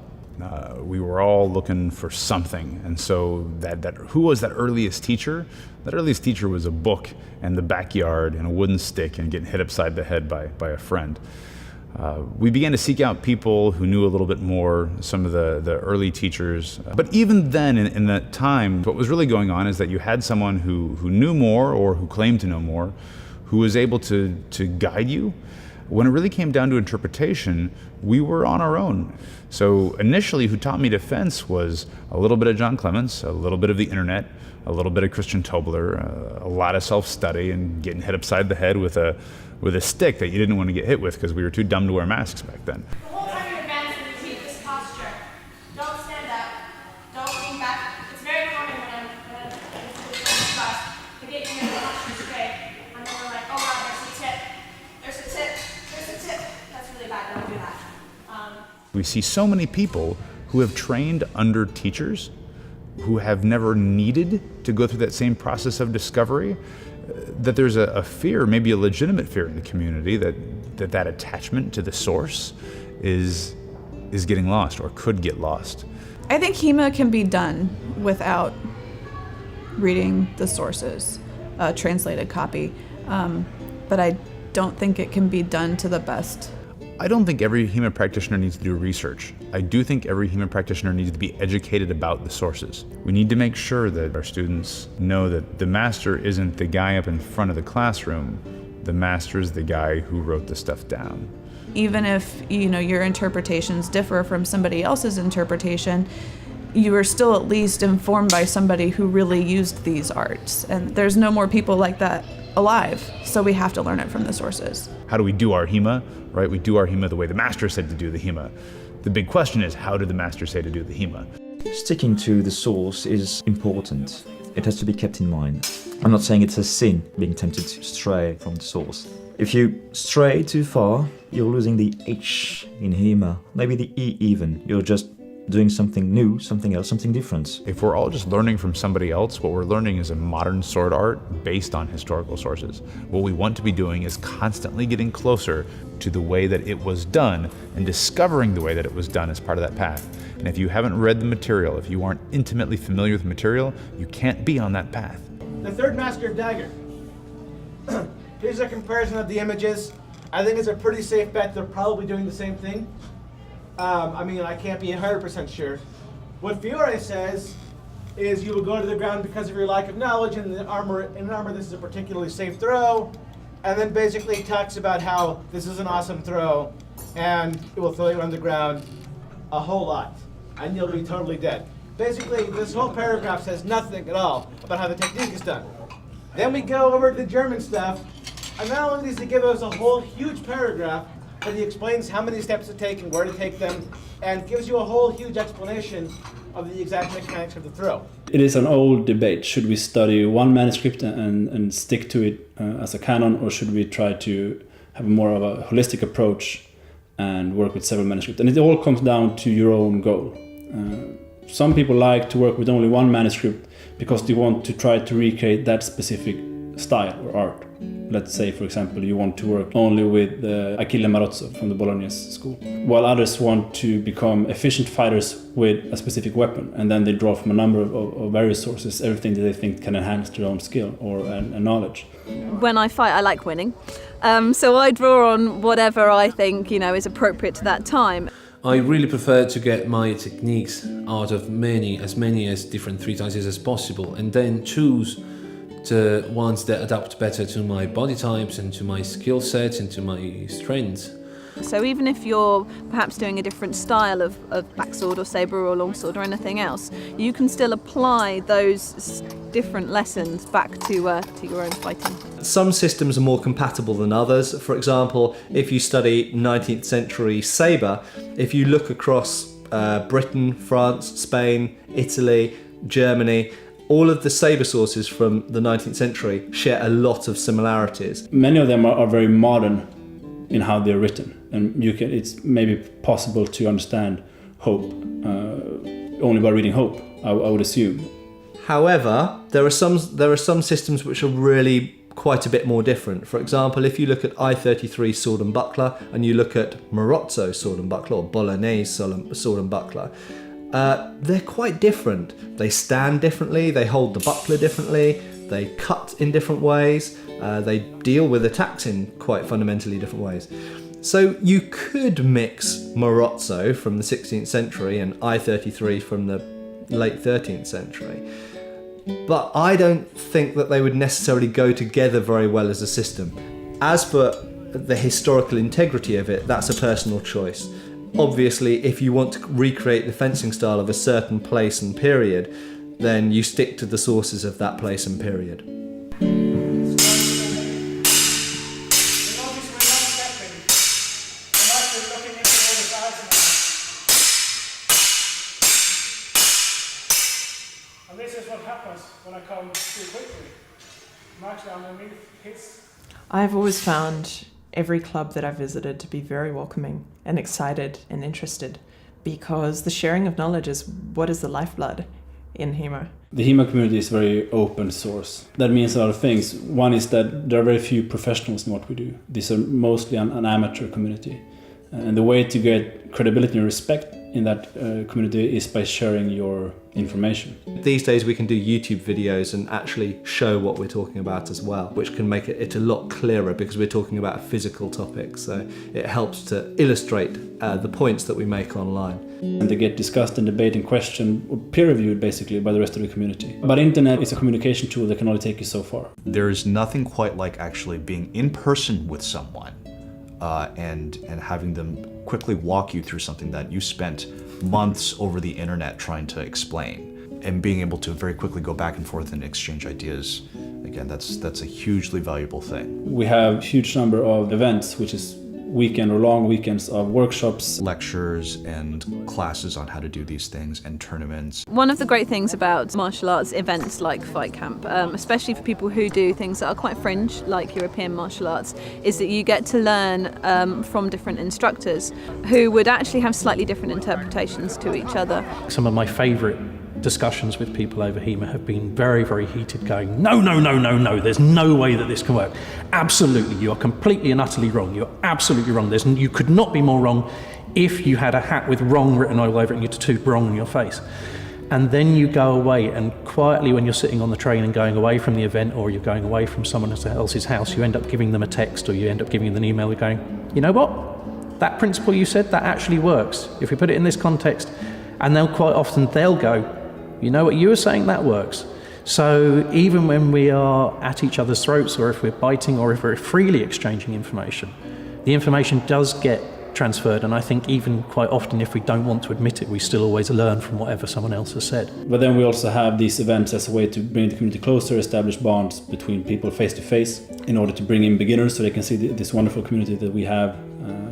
[SPEAKER 4] We were all looking for something, and so that who was that earliest teacher? That earliest teacher was a book in the backyard and a wooden stick and getting hit upside the head by a friend. We began to seek out people who knew a little bit more, some of the early teachers. But even then, in that time, what was really going on is that you had someone who knew more or who claimed to know more, who was able to guide you. When it really came down to interpretation, we were on our own. So initially, who taught me to fence was a little bit of John Clements, a little bit of the internet, a little bit of Christian Tobler, a lot of self-study and getting hit upside the head with a stick that you didn't want to get hit with because we were too dumb to wear masks back then.
[SPEAKER 8] The whole time you're advancing, keep this posture. Don't stand up. Don't lean back. It's very common when I'm in class to get you in the posture straight, and then we're like, oh wow, there's a tip. There's a tip. There's a tip. That's really bad. Don't do that.
[SPEAKER 4] We see so many people who have trained under teachers who have never needed to go through that same process of discovery, that there's a fear, maybe a legitimate fear in the community that attachment to the source is getting lost or could get lost.
[SPEAKER 17] I think HEMA can be done without reading the sources, translated copy, but I don't think it can be done to the best.
[SPEAKER 4] I don't think every HEMA practitioner needs to do research. I do think every HEMA practitioner needs to be educated about the sources. We need to make sure that our students know that the master isn't the guy up in front of the classroom. The master is the guy who wrote the stuff down.
[SPEAKER 17] Even if, your interpretations differ from somebody else's interpretation, you are still at least informed by somebody who really used these arts. And there's no more people like that alive, so we have to learn it from the sources.
[SPEAKER 4] How do we do our HEMA, right? We do our HEMA the way the master said to do the HEMA. The big question is, how did the master say to do the HEMA?
[SPEAKER 19] Sticking to the source is important. It has to be kept in mind. I'm not saying it's a sin being tempted to stray from the source. If you stray too far, you're losing the H in HEMA, maybe the E even. You're just doing something new, something else, something different.
[SPEAKER 4] If we're all just learning from somebody else, what we're learning is a modern sword art based on historical sources. What we want to be doing is constantly getting closer to the way that it was done and discovering the way that it was done as part of that path. And if you haven't read the material, if you aren't intimately familiar with the material, you can't be on that path.
[SPEAKER 23] The third master of dagger. Here's a comparison of the images. I think it's a pretty safe bet they're probably doing the same thing. I can't be 100% sure. What Fiore says is you will go to the ground because of your lack of knowledge, and in armor this is a particularly safe throw, and then basically talks about how this is an awesome throw, and it will throw you on the ground a whole lot, and you'll be totally dead. Basically, this whole paragraph says nothing at all about how the technique is done. Then we go over to the German stuff, and not only does he give us a whole huge paragraph, but he explains how many steps to take and where to take them, and gives you a whole huge explanation of the exact mechanics of the throw.
[SPEAKER 13] It is an old debate. Should we study one manuscript and stick to it as a canon, or should we try to have more of a holistic approach and work with several manuscripts? And it all comes down to your own goal. Some people like to work with only one manuscript because they want to try to recreate that specific style or art. Let's say, for example, you want to work only with Achille Marozzo from the Bolognese school, while others want to become efficient fighters with a specific weapon, and then they draw from a number of various sources everything that they think can enhance their own skill or knowledge.
[SPEAKER 24] When I fight, I like winning, so I draw on whatever I think is appropriate to that time.
[SPEAKER 2] I really prefer to get my techniques out of as many as different 3-dices as possible, and then choose the ones that adapt better to my body types and to my skill sets and to my strengths.
[SPEAKER 24] So even if you're perhaps doing a different style of backsword or sabre or longsword or anything else, you can still apply those different lessons back to your own fighting.
[SPEAKER 14] Some systems are more compatible than others. For example, if you study 19th century sabre, if you look across Britain, France, Spain, Italy, Germany, all of the sabre sources from the 19th century share a lot of similarities.
[SPEAKER 13] Many of them are very modern in how they're written, and it's maybe possible to understand Hope only by reading Hope, I would assume.
[SPEAKER 14] However, there are some systems which are really quite a bit more different. For example, if you look at I-33 Sword and Buckler and you look at Marozzo Sword and Buckler or Bolognese Sword and Buckler, they're quite different. They stand differently, they hold the buckler differently, they cut in different ways, they deal with attacks in quite fundamentally different ways. So you could mix Marozzo from the 16th century and I-33 from the late 13th century, but I don't think that they would necessarily go together very well as a system. As for the historical integrity of it, that's a personal choice. Obviously, if you want to recreate the fencing style of a certain place and period, then you stick to the sources of that place and period.
[SPEAKER 16] And this is what happens when I come too quickly. I'm actually underneath his.
[SPEAKER 3] I've always found every club that I've visited to be very welcoming and excited and interested, because the sharing of knowledge is what is the lifeblood in HEMA.
[SPEAKER 13] The HEMA community is very open source. That means a lot of things. One is that there are very few professionals in what we do. These are mostly an amateur community. And the way to get credibility and respect in that community is by sharing your information.
[SPEAKER 14] These days we can do YouTube videos and actually show what we're talking about as well, which can make it a lot clearer because we're talking about a physical topic. So it helps to illustrate the points that we make online.
[SPEAKER 13] And they get discussed and debated and questioned, or peer-reviewed basically by the rest of the community. But internet is a communication tool that can only take you so far.
[SPEAKER 20] There is nothing quite like actually being in person with someone and having them quickly walk you through something that you spent months over the internet trying to explain, and being able to very quickly go back and forth and exchange ideas. Again, that's a hugely valuable thing.
[SPEAKER 13] We have a huge number of events, which is weekend or long weekends of workshops,
[SPEAKER 20] lectures and classes on how to do these things, and tournaments.
[SPEAKER 24] One of the great things about martial arts events like Fight Camp, especially for people who do things that are quite fringe, like European martial arts, is that you get to learn from different instructors who would actually have slightly different interpretations to each other.
[SPEAKER 5] Some of my favourite discussions with people over HEMA have been very, very heated, going, no, there's no way that this can work. Absolutely, you are completely and utterly wrong. You're absolutely wrong. You could not be more wrong if you had a hat with wrong written all over it and you tattooed wrong on your face. And then you go away, and quietly when you're sitting on the train and going away from the event, or you're going away from someone else's house, you end up giving them a text, or you end up giving them an email going, you know what? That principle you said, that actually works. If we put it in this context, and they'll go, you know what you were saying, that works. So even when we are at each other's throats, or if we're biting, or if we're freely exchanging information, the information does get transferred. And I think even quite often, if we don't want to admit it, we still always learn from whatever someone else has said.
[SPEAKER 13] But then we also have these events as a way to bring the community closer, establish bonds between people face to face, in order to bring in beginners so they can see this wonderful community that we have.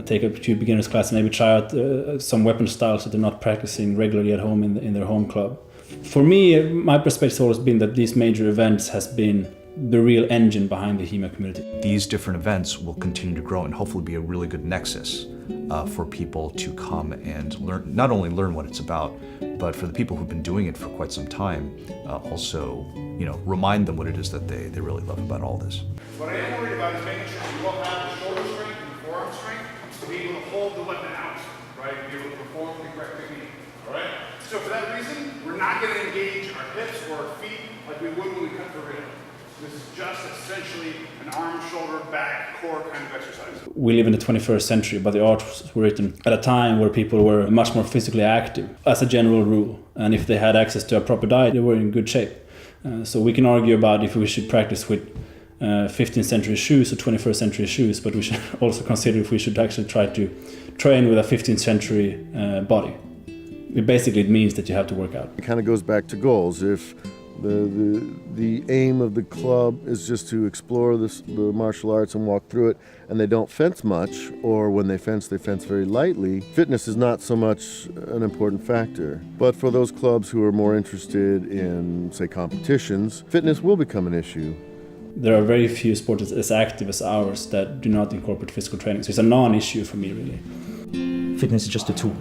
[SPEAKER 13] Take a few beginners class and maybe try out some weapon styles that they're not practicing regularly at home in their home club. For me, my perspective has always been that these major events has been the real engine behind the HEMA community.
[SPEAKER 20] These different events will continue to grow and hopefully be a really good nexus for people to come and learn, not only learn what it's about, but for the people who've been doing it for quite some time, also, remind them what it is that they really love about all this.
[SPEAKER 7] What I am worried about is making sure you all have the shoulder strength and the forearm strength to be able to hold the weapon out, right? Be able to perform the correct technique, all right? So for that reason, we're not going to engage our hips or our feet like we would when we cut the rhythm. This is just essentially an arm, shoulder, back, core kind of exercise.
[SPEAKER 13] We live in the 21st century, but the arts were written at a time where people were much more physically active, as a general rule. And if they had access to a proper diet, they were in good shape. So we can argue about if we should practice with 15th century shoes or 21st century shoes, but we should also consider if we should actually try to train with a 15th century body. It means that you have to work out.
[SPEAKER 6] It kind of goes back to goals. If the aim of the club is just to explore the martial arts and walk through it, and they don't fence much, or when they fence very lightly, fitness is not so much an important factor. But for those clubs who are more interested in, say, competitions, fitness will become an issue.
[SPEAKER 13] There are very few sports as active as ours that do not incorporate physical training. So it's a non-issue for me, really.
[SPEAKER 19] Fitness is just a tool.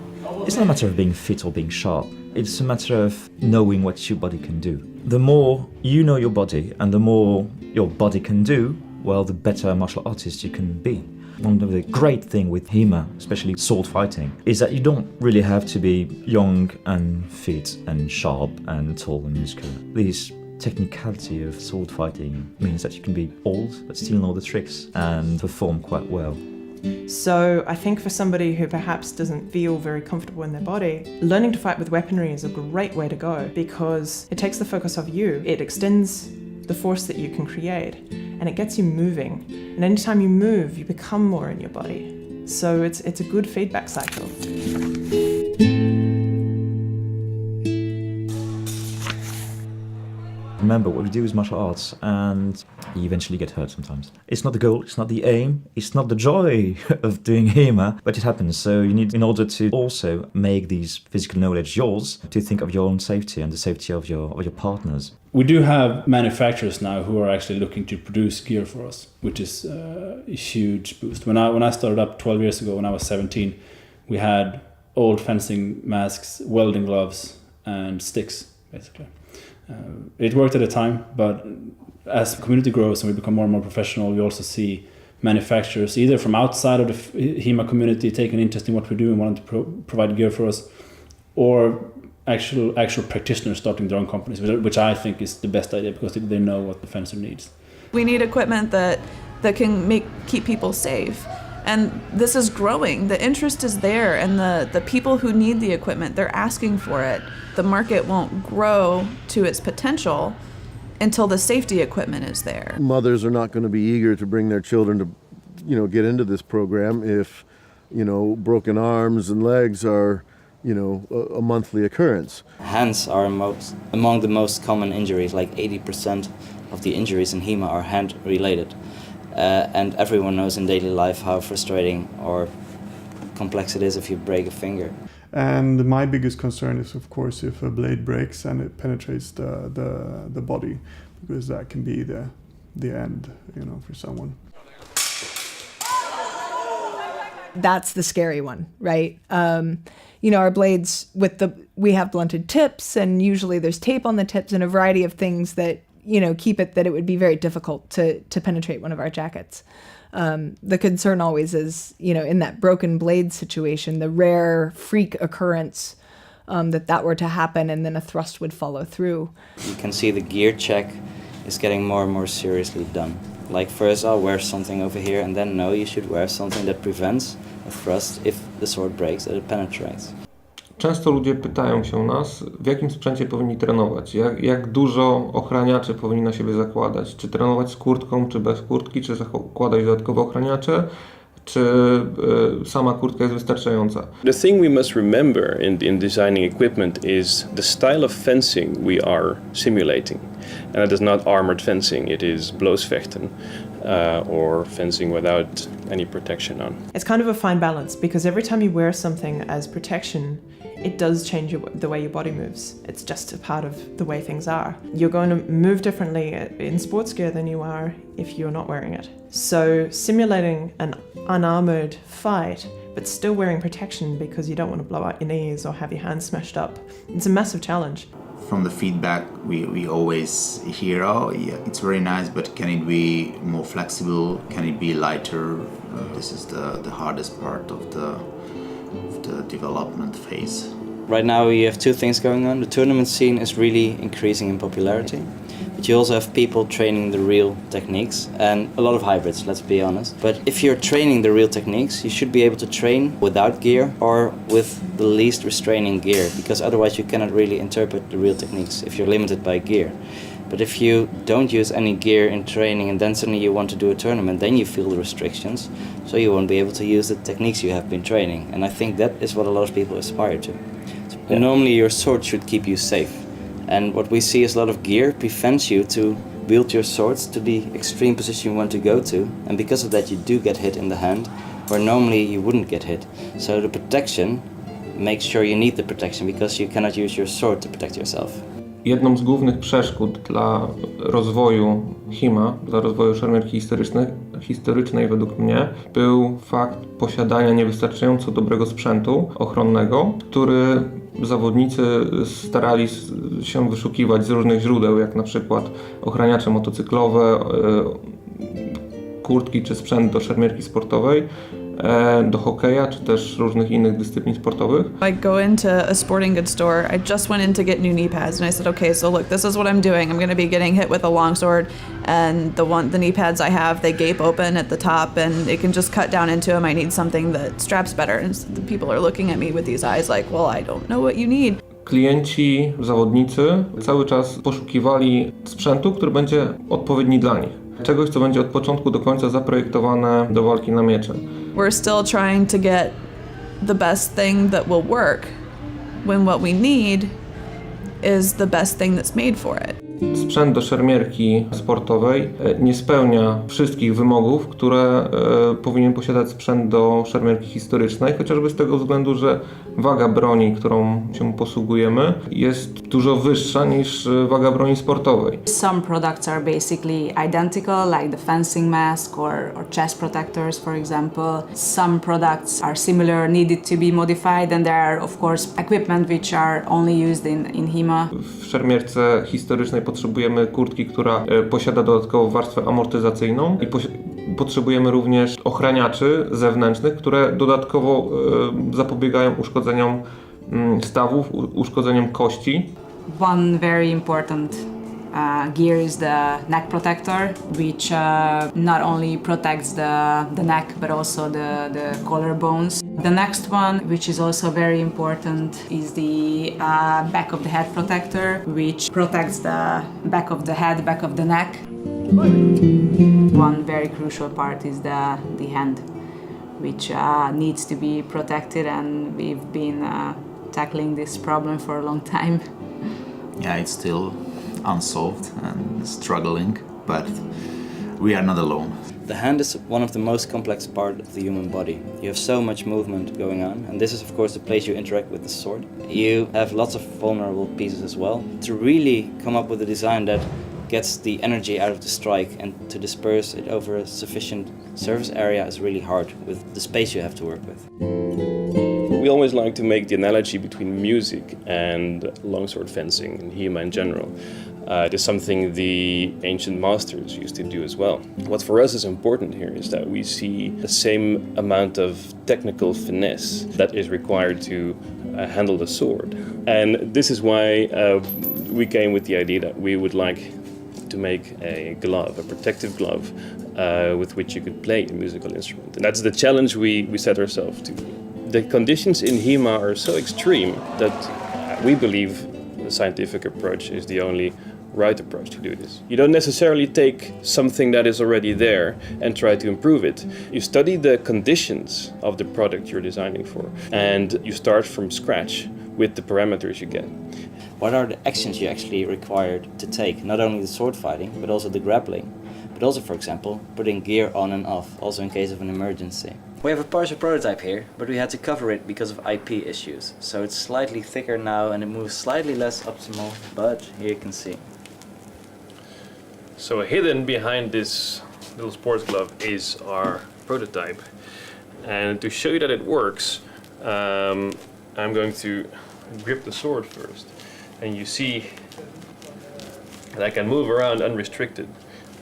[SPEAKER 19] It's not a matter of being fit or being sharp. It's a matter of knowing what your body can do. The more you know your body and the more your body can do, well, the better martial artist you can be. One of the great things with HEMA, especially sword fighting, is that you don't really have to be young and fit and sharp and tall and muscular. This technicality of sword fighting means that you can be old but still know the tricks and perform quite well.
[SPEAKER 3] So I think for somebody who perhaps doesn't feel very comfortable in their body, learning to fight with weaponry is a great way to go because it takes the focus off you. It extends the force that you can create and it gets you moving. And anytime you move, you become more in your body. So it's a good feedback cycle.
[SPEAKER 19] Remember, what we do is martial arts, and you eventually get hurt sometimes. It's not the goal, it's not the aim, it's not the joy of doing HEMA, but it happens. So you need, in order to also make these physical knowledge yours, to think of your own safety and the safety of your partners.
[SPEAKER 13] We do have manufacturers now who are actually looking to produce gear for us, which is a huge boost. When I started up 12 years ago, when I was 17, we had old fencing masks, welding gloves, and sticks, basically. It worked at the time, but as the community grows and we become more and more professional, we also see manufacturers, either from outside of the HEMA community, taking interest in what we do and wanting to provide gear for us, or actual practitioners starting their own companies, which I think is the best idea because they know what the fencer needs.
[SPEAKER 17] We need equipment that can keep people safe. And this is growing. The interest is there, and the people who need the equipment, they're asking for it. The market won't grow to its potential until the safety equipment is there.
[SPEAKER 6] Mothers are not going to be eager to bring their children to, get into this program if, broken arms and legs are, a monthly occurrence.
[SPEAKER 12] Hands are among the most common injuries. Like 80% of the injuries in HEMA are hand-related. And everyone knows in daily life how frustrating or complex it is if you break a finger.
[SPEAKER 1] And my biggest concern is, of course, if a blade breaks and it penetrates the body, because that can be the end, for someone.
[SPEAKER 18] That's the scary one, right? Our blades we have blunted tips, and usually there's tape on the tips and a variety of things that keep it that it would be very difficult to penetrate one of our jackets. The concern always is, in that broken blade situation, the rare freak occurrence that were to happen and then a thrust would follow through.
[SPEAKER 12] You can see the gear check is getting more and more seriously done. Like first I'll wear something over here and then no, you should wear something that prevents a thrust if the sword breaks, that it penetrates.
[SPEAKER 15] Często ludzie pytają się nas, w jakim sprzęcie powinni trenować, jak dużo ochraniaczy powinni na siebie zakładać, czy trenować z kurtką, czy bez kurtki, czy zakładać dodatkowe ochraniacze, czy sama kurtka jest wystarczająca.
[SPEAKER 21] The thing we must remember in designing equipment is the style of fencing we are simulating. And it is not armored fencing, it is bloosvechten. Or fencing without any protection on.
[SPEAKER 3] It's kind of a fine balance because every time you wear something as protection, it does change the way your body moves. It's just a part of the way things are. You're going to move differently in sports gear than you are if you're not wearing it. So simulating an unarmored fight, but still wearing protection because you don't want to blow out your knees or have your hands smashed up, it's a massive challenge.
[SPEAKER 22] From the feedback, we always hear, oh, yeah, it's very nice, but can it be more flexible? Can it be lighter? This is the hardest part of the development phase.
[SPEAKER 12] Right now we have two things going on. The tournament scene is really increasing in popularity, but you also have people training the real techniques and a lot of hybrids, let's be honest. But if you're training the real techniques, you should be able to train without gear or with the least restraining gear, because otherwise you cannot really interpret the real techniques if you're limited by gear. But if you don't use any gear in training and then suddenly you want to do a tournament, then you feel the restrictions, so you won't be able to use the techniques you have been training. And I think that is what a lot of people aspire to. So normally your sword should keep you safe. And what we see is a lot of gear prevents you to wield your swords to the extreme position you want to go to. And because of that you do get hit in the hand, where normally you wouldn't get hit. So the protection makes sure you need the protection because you cannot use your sword to protect yourself.
[SPEAKER 15] Jedną z głównych przeszkód dla rozwoju HEMA, dla rozwoju szermierki historycznej według mnie, był fakt posiadania niewystarczająco dobrego sprzętu ochronnego, który zawodnicy starali się wyszukiwać z różnych źródeł, jak na przykład ochraniacze motocyklowe, kurtki czy sprzęt do szermierki sportowej. do hokeja, czy też różnych innych dyscyplin sportowych.
[SPEAKER 17] I go into a sporting goods store. I just went in to get new knee pads, and I said, okay, so look, this is what I'm doing. I'm going to be getting hit with a longsword, and the knee pads I have, they gape open at the top, and it can just cut down into them. I need something that straps better. And the people are looking at me with these eyes like, well, I don't know what you need.
[SPEAKER 15] Klienci, zawodnicy cały czas poszukiwali sprzętu, który będzie odpowiedni dla nich. Czegoś, co będzie od początku do końca zaprojektowane do walki na miecze.
[SPEAKER 17] We're still trying to get the best thing that will work, when what we need is the best thing that's made for it.
[SPEAKER 15] Sprzęt do szermierki sportowej nie spełnia wszystkich wymogów, które powinien posiadać sprzęt do szermierki historycznej, chociażby z tego względu, że waga broni, którą się posługujemy, jest dużo wyższa niż waga broni sportowej.
[SPEAKER 8] Some products are basically identical, like the fencing mask or chest protectors, for example. Some products are similar, needed to be modified, and there are, of course, equipment which are only used in HEMA.
[SPEAKER 15] W szermierce historycznej potrzebujemy kurtki, która posiada dodatkową warstwę amortyzacyjną i potrzebujemy również ochraniaczy zewnętrznych, które dodatkowo zapobiegają uszkodzeniom stawów, uszkodzeniom kości.
[SPEAKER 8] One very important gear is the neck protector, which not only protects the neck but also the collarbones. The next one, which is also very important, is the back of the head protector, which protects the back of the head, back of the neck. One very crucial part is the hand, which needs to be protected, and we've been tackling this problem for a long time.
[SPEAKER 22] Yeah, it's still unsolved and struggling, but we are not alone.
[SPEAKER 12] The hand is one of the most complex parts of the human body. You have so much movement going on, and this is of course the place you interact with the sword. You have lots of vulnerable pieces as well. To really come up with a design that gets the energy out of the strike and to disperse it over a sufficient surface area is really hard with the space you have to work with.
[SPEAKER 21] We always like to make the analogy between music and longsword fencing and HEMA in general. It is something the ancient masters used to do as well. What for us is important here is that we see the same amount of technical finesse that is required to handle the sword. And this is why we came with the idea that we would like to make a glove, a protective glove, with which you could play a musical instrument. And that's the challenge we set ourselves to. The conditions in HEMA are so extreme that we believe the scientific approach is the only right approach to do this. You don't necessarily take something that is already there and try to improve it. You study the conditions of the product you're designing for, and you start from scratch with the parameters you get.
[SPEAKER 12] What are the actions you actually required to take? Not only the sword fighting, but also the grappling. But also, for example, putting gear on and off, also in case of an emergency. We have a partial prototype here, but we had to cover it because of IP issues. So it's slightly thicker now and it moves slightly less optimal, but here you can see.
[SPEAKER 21] So hidden behind this little sports glove is our prototype. And to show you that it works, I'm going to grip the sword first. And you see that I can move around unrestricted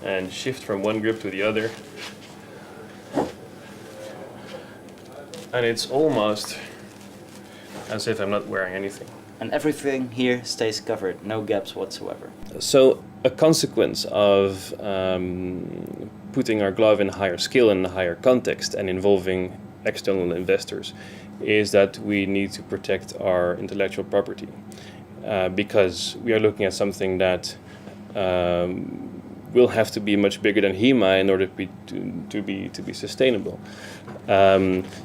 [SPEAKER 21] and shift from one grip to the other. And it's almost as if I'm not wearing anything.
[SPEAKER 12] And everything here stays covered, no gaps whatsoever.
[SPEAKER 21] So a consequence of putting our glove in higher scale and higher context and involving external investors is that we need to protect our intellectual property because we are looking at something that will have to be much bigger than HEMA in order to be sustainable.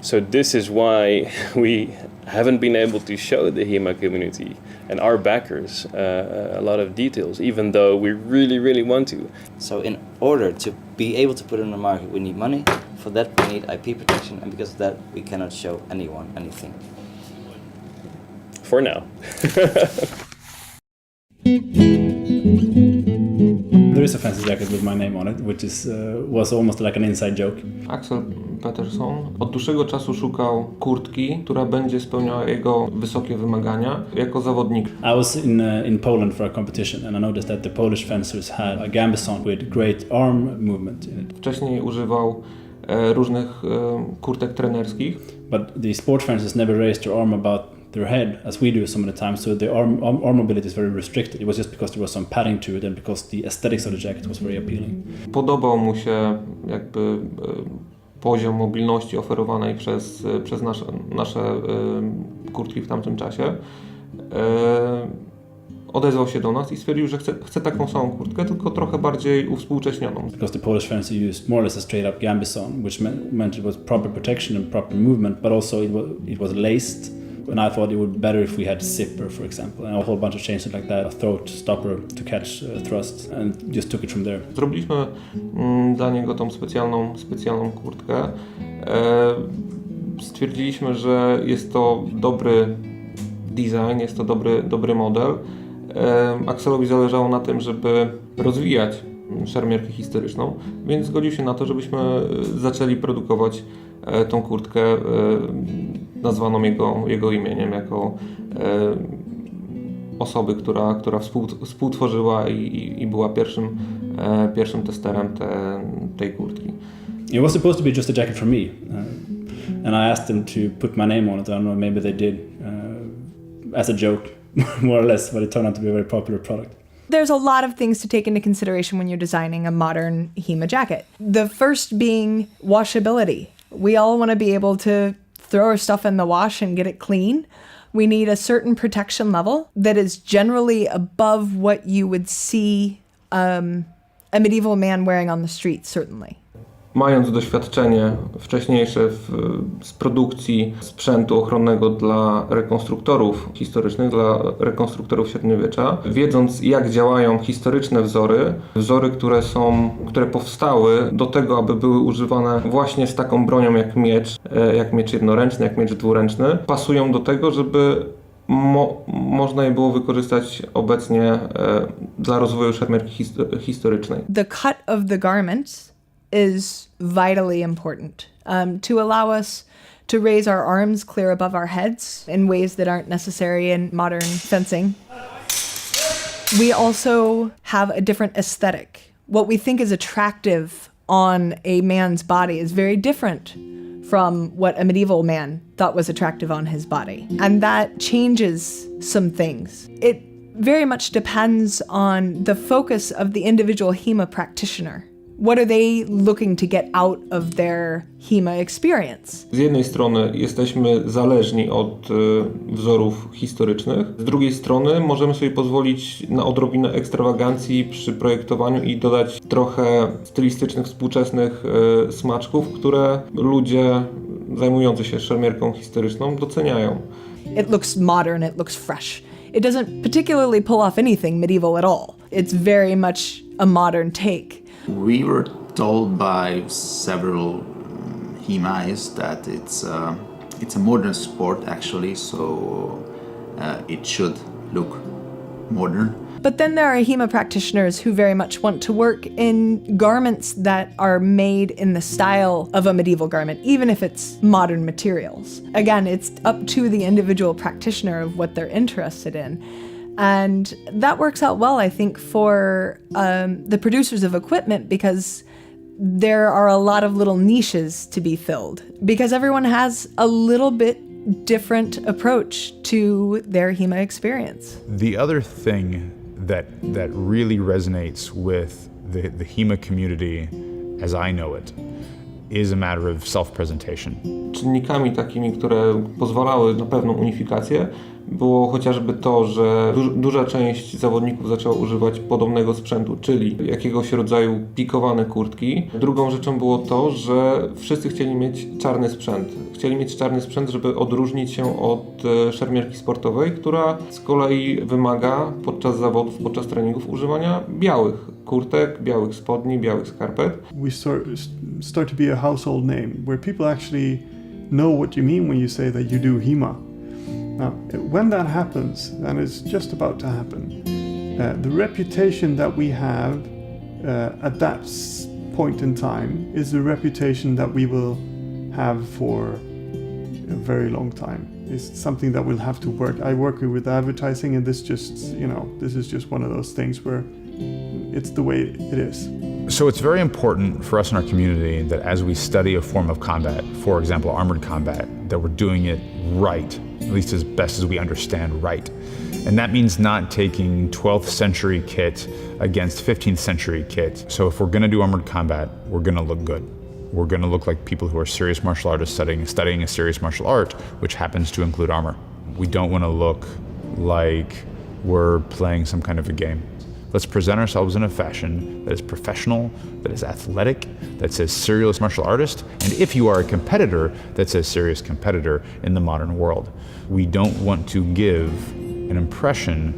[SPEAKER 21] So this is why we haven't been able to show the HEMA community and our backers a lot of details, even though we really, really want to.
[SPEAKER 12] So in order to be able to put it on the market, we need money. For that, we need IP protection, and because of that, we cannot show anyone anything.
[SPEAKER 21] For now.
[SPEAKER 13] There is a fancy jacket with my name on it, which was almost like an inside joke.
[SPEAKER 15] Axel Peterson od dłuższego czasu szukał kurtki, która będzie spełniała jego wysokie wymagania jako zawodnik.
[SPEAKER 13] I was in Poland for a competition and I noticed that the Polish fencers had a gambeson with great arm movement in it.
[SPEAKER 15] Wcześniej używał różnych kurtek trenerskich.
[SPEAKER 13] But the sport fencers never raised their arm above their head as we do some of the time, so the arm mobility is very restricted. It was just because there was some padding to it and because the aesthetics of the jacket was very appealing.
[SPEAKER 15] Podobał mu się jakby poziom mobilności oferowanej przez nasze kurtki w tamtym czasie. Odezwał się do nas i stwierdził, że chce taką samą kurtkę, tylko trochę bardziej uwspółcześnioną.
[SPEAKER 13] Because the Polish fencer used more or less a straight up gambesson, which meant it was proper protection and proper movement, but also it was laced. And I thought it would be better if we had zipper, for example, and a whole bunch of changes like that, a throat stopper to catch thrust, and just took it from there.
[SPEAKER 15] Zrobiliśmy dla niego tą specjalną kurtkę. Stwierdziliśmy, że jest to dobry design, jest to dobry model. Axelowi zależało na tym, żeby rozwijać szermierkę historyczną, więc zgodził się na to, żebyśmy zaczęli produkować tą kurtkę nazwaną jego imieniem, jako osoby, która współtworzyła i była pierwszym testerem tej kurtki.
[SPEAKER 13] It was supposed to be just a jacket for me, and I asked them to put my name on it. I don't know, maybe they did as a joke, more or less, but it turned out to be a very popular product.
[SPEAKER 18] There's a lot of things to take into consideration when you're designing a modern HEMA jacket. The first being washability. We all want to be able to throw our stuff in the wash and get it clean. We need a certain protection level that is generally above what you would see a medieval man wearing on the street, certainly.
[SPEAKER 15] Mając doświadczenie wcześniejsze z produkcji sprzętu ochronnego dla rekonstruktorów historycznych, dla rekonstruktorów średniowiecza, wiedząc jak działają historyczne wzory, które powstały do tego, aby były używane właśnie z taką bronią jak miecz jednoręczny, jak miecz dwuręczny, pasują do tego, żeby można je było wykorzystać obecnie dla rozwoju szermierki historycznej.
[SPEAKER 18] The cut of the garments is vitally important to allow us to raise our arms clear above our heads in ways that aren't necessary in modern fencing. We also have a different aesthetic. What we think is attractive on a man's body is very different from what a medieval man thought was attractive on his body. And that changes some things. It very much depends on the focus of the individual HEMA practitioner. What are they looking to get out of their HEMA experience?
[SPEAKER 15] Z jednej strony jesteśmy zależni od wzorów historycznych, z drugiej strony możemy sobie pozwolić na odrobinę ekstrawagancji przy projektowaniu i dodać trochę stylistycznych, współczesnych smaczków, które ludzie zajmujący się szermierką historyczną doceniają.
[SPEAKER 18] It looks modern, it looks fresh. It doesn't particularly pull off anything medieval at all. It's very much a modern take.
[SPEAKER 22] We were told by several HEMAs that it's a modern sport actually, so it should look modern.
[SPEAKER 18] But then there are HEMA practitioners who very much want to work in garments that are made in the style of a medieval garment, even if it's modern materials. Again, it's up to the individual practitioner of what they're interested in. And that works out well, I think, for the producers of equipment, because there are a lot of little niches to be filled, because everyone has a little bit different approach to their HEMA experience.
[SPEAKER 4] The other thing that really resonates with the HEMA community, as I know it, is a matter of self-presentation.
[SPEAKER 15] Czynnikami takimi, które pozwalały na pewną unifikację, było chociażby to, że duża część zawodników zaczęła używać podobnego sprzętu, czyli jakiegoś rodzaju pikowane kurtki. Drugą rzeczą było to, że wszyscy chcieli mieć czarny sprzęt. Chcieli mieć czarny sprzęt, żeby odróżnić się od szermierki sportowej, która z kolei wymaga podczas zawodów, podczas treningów używania białych kurtek, białych spodni, białych skarpet.
[SPEAKER 1] We start to be a household name, where people actually know what you mean when you say that you do HEMA. Now, when that happens, and it's just about to happen, the reputation that we have at that point in time is the reputation that we will have for a very long time. It's something that we'll have to work. I work with advertising, and this is just one of those things where it's the way it is.
[SPEAKER 4] So it's very important for us in our community that as we study a form of combat, for example, armored combat, that we're doing it right, at least as best as we understand right. And that means not taking 12th century kit against 15th century kit. So if we're gonna do armored combat, we're gonna look good. We're gonna look like people who are serious martial artists studying a serious martial art, which happens to include armor. We don't wanna look like we're playing some kind of a game. Let's present ourselves in a fashion that is professional, that is athletic, that says serious martial artist, and if you are a competitor, that says serious competitor in the modern world. We don't want to give an impression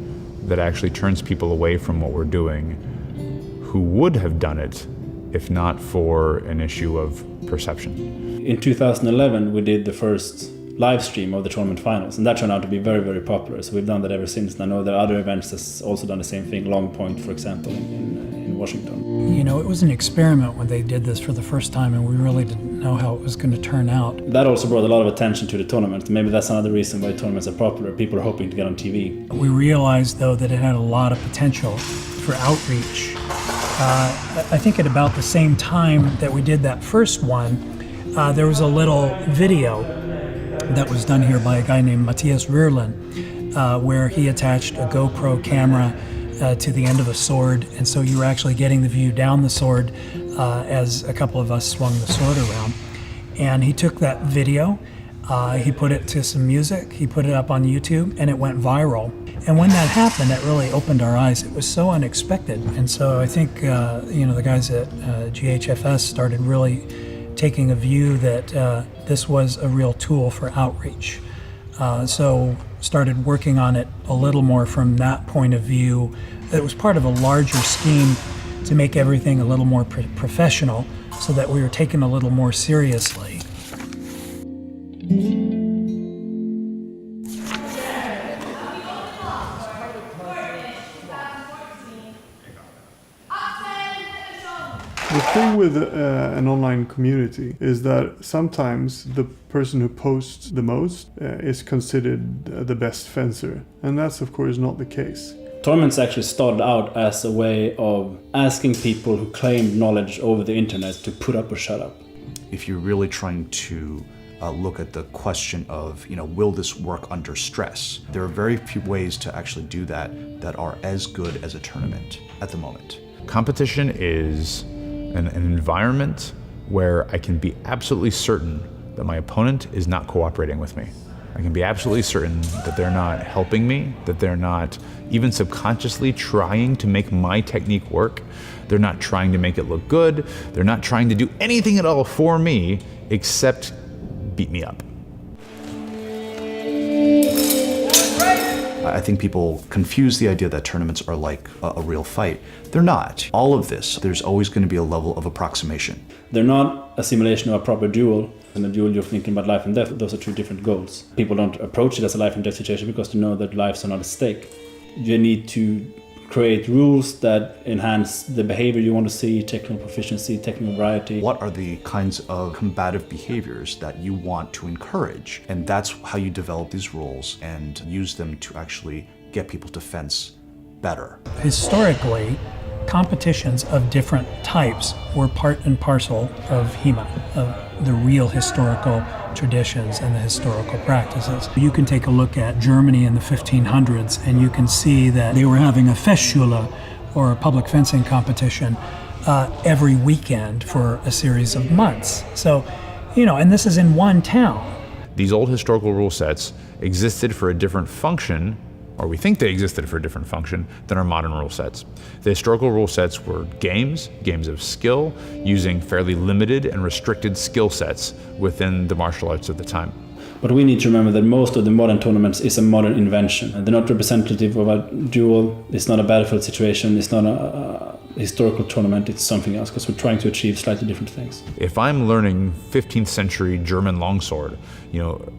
[SPEAKER 4] that actually turns people away from what we're doing who would have done it if not for an issue of perception.
[SPEAKER 13] In 2011, we did the first live stream of the tournament finals, and that turned out to be very, very popular. So we've done that ever since. And I know there are other events that's also done the same thing. Long Point, for example, in Washington.
[SPEAKER 16] You know, it was an experiment when they did this for the first time, and we really didn't know how it was going to turn out.
[SPEAKER 13] That also brought a lot of attention to the tournament. Maybe that's another reason why tournaments are popular. People are hoping to get on TV.
[SPEAKER 16] We realized, though, that it had a lot of potential for outreach. I think at about the same time that we did that first one, there was a little video that was done here by a guy named Matthias Rührlen, where he attached a GoPro camera to the end of a sword, and so you were actually getting the view down the sword as a couple of us swung the sword around. And he took that video, he put it to some music, he put it up on YouTube, and it went viral. And when that happened, that really opened our eyes. It was so unexpected. And so I think the guys at GHFS started really taking a view that this was a real tool for outreach. So started working on it a little more from that point of view. It was part of a larger scheme to make everything a little more professional so that we were taken a little more seriously.
[SPEAKER 1] The thing with an online community is that sometimes the person who posts the most is considered the best fencer, and that's of course not the case.
[SPEAKER 13] Tournaments actually started out as a way of asking people who claimed knowledge over the internet to put up or shut up.
[SPEAKER 20] If you're really trying to look at the question of, will this work under stress? There are very few ways to actually do that are as good as a tournament at the moment.
[SPEAKER 4] Competition is an environment where I can be absolutely certain that my opponent is not cooperating with me. I can be absolutely certain that they're not helping me, that they're not even subconsciously trying to make my technique work. They're not trying to make it look good. They're not trying to do anything at all for me except beat me up.
[SPEAKER 20] I think people confuse the idea that tournaments are like a real fight. They're not. All of this, there's always going to be a level of approximation.
[SPEAKER 13] They're not a simulation of a proper duel. In a duel, you're thinking about life and death. Those are two different goals. People don't approach it as a life and death situation because they know that lives are not at stake. You need to create rules that enhance the behavior you want to see, technical proficiency, technical variety.
[SPEAKER 20] What are the kinds of combative behaviors that you want to encourage? And that's how you develop these rules and use them to actually get people to fence better.
[SPEAKER 16] Historically, competitions of different types were part and parcel of HEMA, of the real historical traditions and the historical practices. You can take a look at Germany in the 1500s and you can see that they were having a Festschule, or a public fencing competition, every weekend for a series of months. So, and this is in one town.
[SPEAKER 4] These old historical rule sets existed for a different function, or we think they existed for a different function, than our modern rule sets. The historical rule sets were games of skill, using fairly limited and restricted skill sets within the martial arts of the time.
[SPEAKER 13] But we need to remember that most of the modern tournaments is a modern invention. They're not representative of a duel, it's not a battlefield situation, it's not a historical tournament, it's something else, because we're trying to achieve slightly different things.
[SPEAKER 4] If I'm learning 15th century German longsword,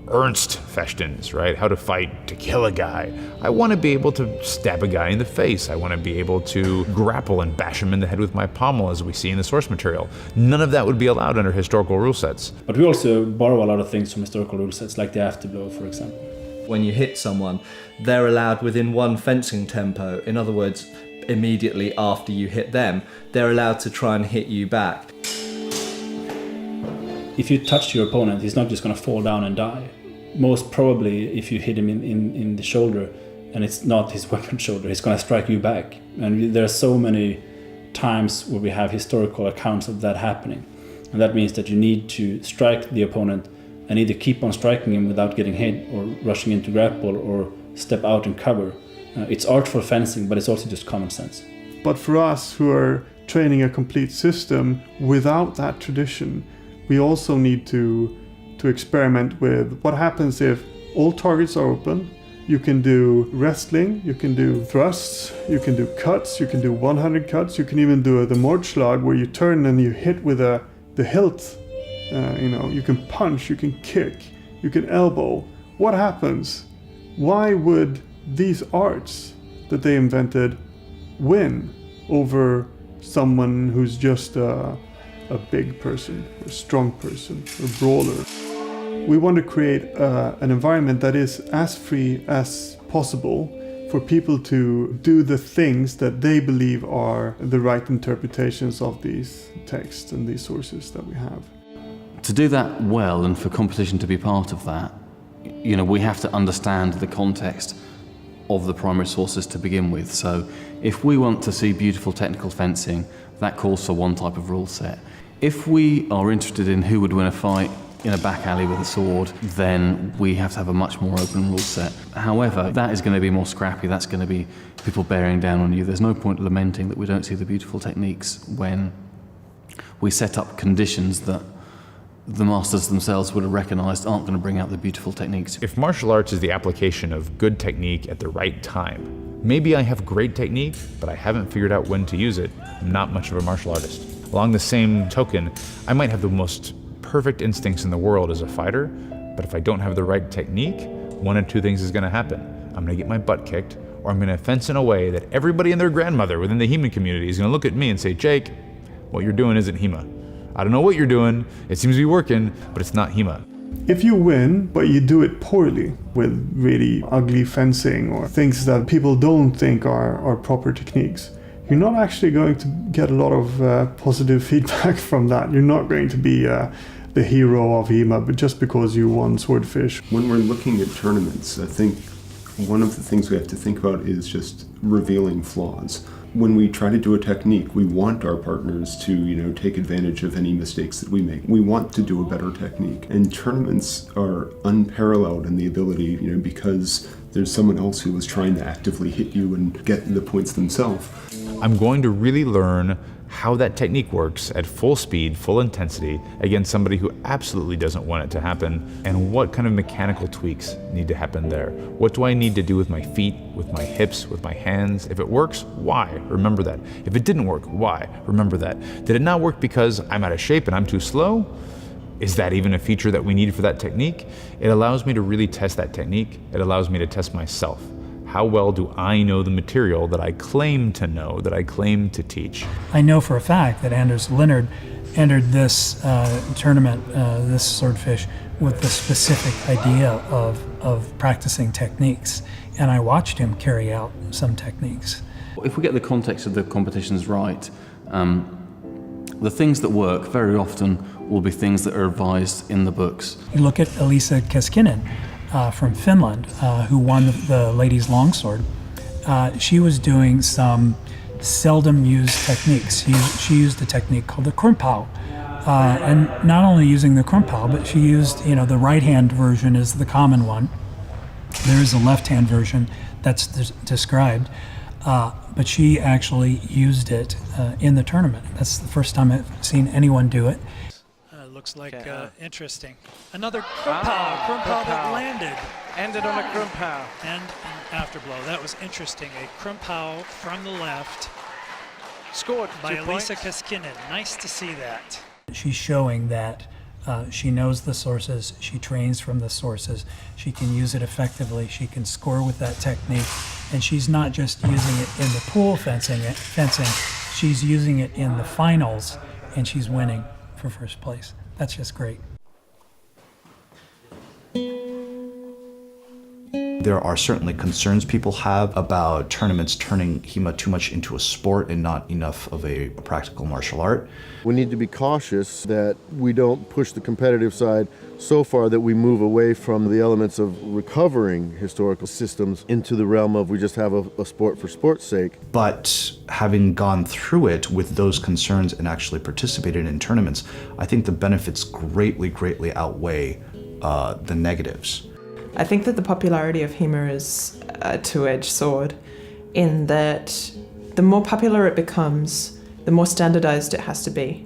[SPEAKER 4] Ernst Fechtens, right? How to fight to kill a guy. I want to be able to stab a guy in the face. I want to be able to grapple and bash him in the head with my pommel, as we see in the source material. None of that would be allowed under historical rule sets.
[SPEAKER 13] But we also borrow a lot of things from historical rule sets, like the afterblow, for example.
[SPEAKER 14] When you hit someone, they're allowed within one fencing tempo. In other words, immediately after you hit them, they're allowed to try and hit you back.
[SPEAKER 13] If you touch your opponent, he's not just going to fall down and die. Most probably, if you hit him in the shoulder, and it's not his weapon shoulder, he's going to strike you back. And there are so many times where we have historical accounts of that happening. And that means that you need to strike the opponent and either keep on striking him without getting hit, or rushing into grapple, or step out and cover. It's artful fencing, but it's also just common sense.
[SPEAKER 1] But for us who are training a complete system without that tradition, we also need to experiment with what happens if all targets are open. You can do wrestling, you can do thrusts, you can do cuts, you can do 100 cuts, you can even do the Mordschlag where you turn and you hit with the hilt. You can punch, you can kick, you can elbow. What happens? Why would these arts that they invented win over someone who's just a big person, a strong person, a brawler? We want to create an environment that is as free as possible for people to do the things that they believe are the right interpretations of these texts and these sources that we have.
[SPEAKER 9] To do that well, and for competition to be part of that, we have to understand the context of the primary sources to begin with. So if we want to see beautiful technical fencing, that calls for one type of rule set. If we are interested in who would win a fight in a back alley with a sword, then we have to have a much more open rule set. However, that is going to be more scrappy. That's going to be people bearing down on you. There's no point lamenting that we don't see the beautiful techniques when we set up conditions that the masters themselves would have recognized aren't going to bring out the beautiful techniques.
[SPEAKER 4] If martial arts is the application of good technique at the right time, maybe I have great technique, but I haven't figured out when to use it. I'm not much of a martial artist. Along the same token, I might have the most perfect instincts in the world as a fighter, but if I don't have the right technique, one of two things is going to happen. I'm going to get my butt kicked, or I'm going to fence in a way that everybody and their grandmother within the HEMA community is going to look at me and say, Jake, what you're doing isn't HEMA. I don't know what you're doing, it seems to be working, but it's not HEMA.
[SPEAKER 1] If you win, but you do it poorly with really ugly fencing or things that people don't think are proper techniques, you're not actually going to get a lot of positive feedback from that. You're not going to be the hero of HEMA, but just because you won Swordfish.
[SPEAKER 10] When we're looking at tournaments, I think one of the things we have to think about is just revealing flaws. When we try to do a technique, we want our partners to, take advantage of any mistakes that we make. We want to do a better technique. And tournaments are unparalleled in the ability, because there's someone else who was trying to actively hit you and get the points themselves.
[SPEAKER 4] I'm going to really learn how that technique works at full speed, full intensity, against somebody who absolutely doesn't want it to happen, and what kind of mechanical tweaks need to happen there. What do I need to do with my feet, with my hips, with my hands? If it works, why? Remember that. If it didn't work, why? Remember that. Did it not work because I'm out of shape and I'm too slow? Is that even a feature that we need for that technique? It allows me to really test that technique. It allows me to test myself. How well do I know the material that I claim to know, that I claim to teach?
[SPEAKER 16] I know for a fact that Anders Leonard entered this tournament, this Swordfish, with the specific idea of practicing techniques. And I watched him carry out some techniques.
[SPEAKER 9] If we get the context of the competitions right, the things that work very often will be things that are advised in the books.
[SPEAKER 16] You look at Elisa Keskinen from Finland, who won the ladies' longsword. She was doing some seldom used techniques. She used a technique called the Krumpau. And not only using the Krumpau, but she used, the right-hand version is the common one. There is a left-hand version that's described, but she actually used it in the tournament. That's the first time I've seen anyone do it. Looks like interesting. Another Krumpau that landed.
[SPEAKER 11] Ended on a Krumpau.
[SPEAKER 16] And an afterblow. That was interesting. A Krumpau from the left.
[SPEAKER 11] Scored
[SPEAKER 16] by
[SPEAKER 11] 2
[SPEAKER 16] Elisa
[SPEAKER 11] points.
[SPEAKER 16] Keskinen. Nice to see that. She's showing that she knows the sources. She trains from the sources. She can use it effectively. She can score with that technique. And she's not just using it in the pool fencing. She's using it in the finals, and she's winning for first place. That's just great.
[SPEAKER 20] There are certainly concerns people have about tournaments turning HEMA too much into a sport and not enough of a practical martial art.
[SPEAKER 6] We need to be cautious that we don't push the competitive side so far that we move away from the elements of recovering historical systems into the realm of we just have a sport for sport's sake.
[SPEAKER 20] But having gone through it with those concerns and actually participated in tournaments, I think the benefits greatly, greatly outweigh the negatives.
[SPEAKER 3] I think that the popularity of HEMA is a two-edged sword in that the more popular it becomes, the more standardized it has to be.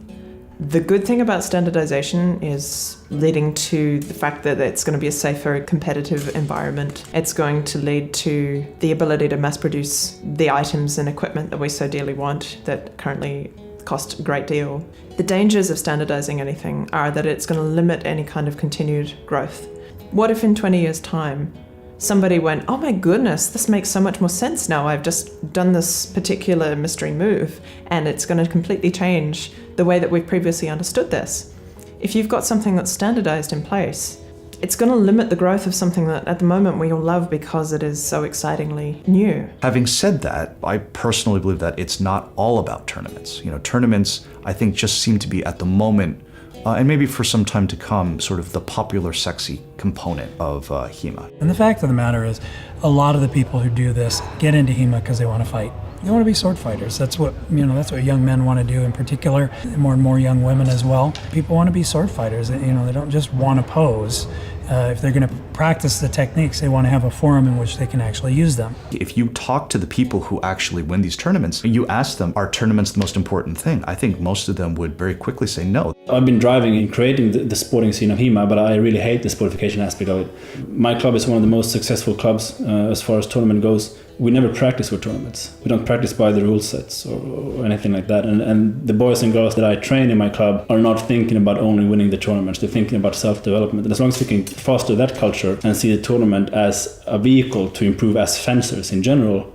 [SPEAKER 3] The good thing about standardization is leading to the fact that it's going to be a safer, competitive environment. It's going to lead to the ability to mass produce the items and equipment that we so dearly want that currently cost a great deal. The dangers of standardizing anything are that it's going to limit any kind of continued growth. What if in 20 years' time, somebody went, oh my goodness, this makes so much more sense now. I've just done this particular mystery move and it's going to completely change the way that we've previously understood this. If you've got something that's standardized in place, it's going to limit the growth of something that at the moment we all love because it is so excitingly new.
[SPEAKER 20] Having said that, I personally believe that it's not all about tournaments. Tournaments, I think, just seem to be at the moment, and maybe for some time to come, sort of the popular, sexy component of HEMA.
[SPEAKER 16] And the fact of the matter is, a lot of the people who do this get into HEMA because they want to fight. They want to be sword fighters. That's what young men want to do in particular, more and more young women as well. People want to be sword fighters. They don't just want to pose. If they're going to practice the techniques, they want to have a forum in which they can actually use them.
[SPEAKER 20] If you talk to the people who actually win these tournaments, you ask them, are tournaments the most important thing? I think most of them would very quickly say no.
[SPEAKER 13] I've been driving and creating the sporting scene of HEMA, but I really hate the sportification aspect of it. My club is one of the most successful clubs as far as tournament goes. We never practice for tournaments. We don't practice by the rule sets or anything like that. And the boys and girls that I train in my club are not thinking about only winning the tournaments. They're thinking about self-development. And as long as we can foster that culture and see the tournament as a vehicle to improve as fencers in general,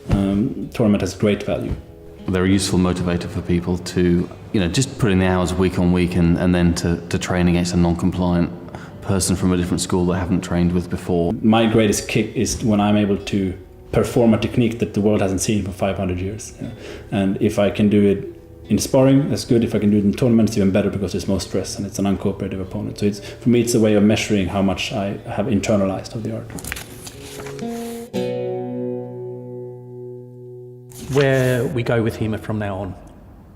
[SPEAKER 13] tournament has great value.
[SPEAKER 9] They're a useful motivator for people to, just put in the hours week on week and then to train against a non-compliant person from a different school that I haven't trained with before.
[SPEAKER 13] My greatest kick is when I'm able to perform a technique that the world hasn't seen for 500 years. And if I can do it in sparring, that's good. If I can do it in tournaments, even better because there's more stress and it's an uncooperative opponent. So for me, it's a way of measuring how much I have internalized of the art.
[SPEAKER 2] Where we go with HEMA from now on,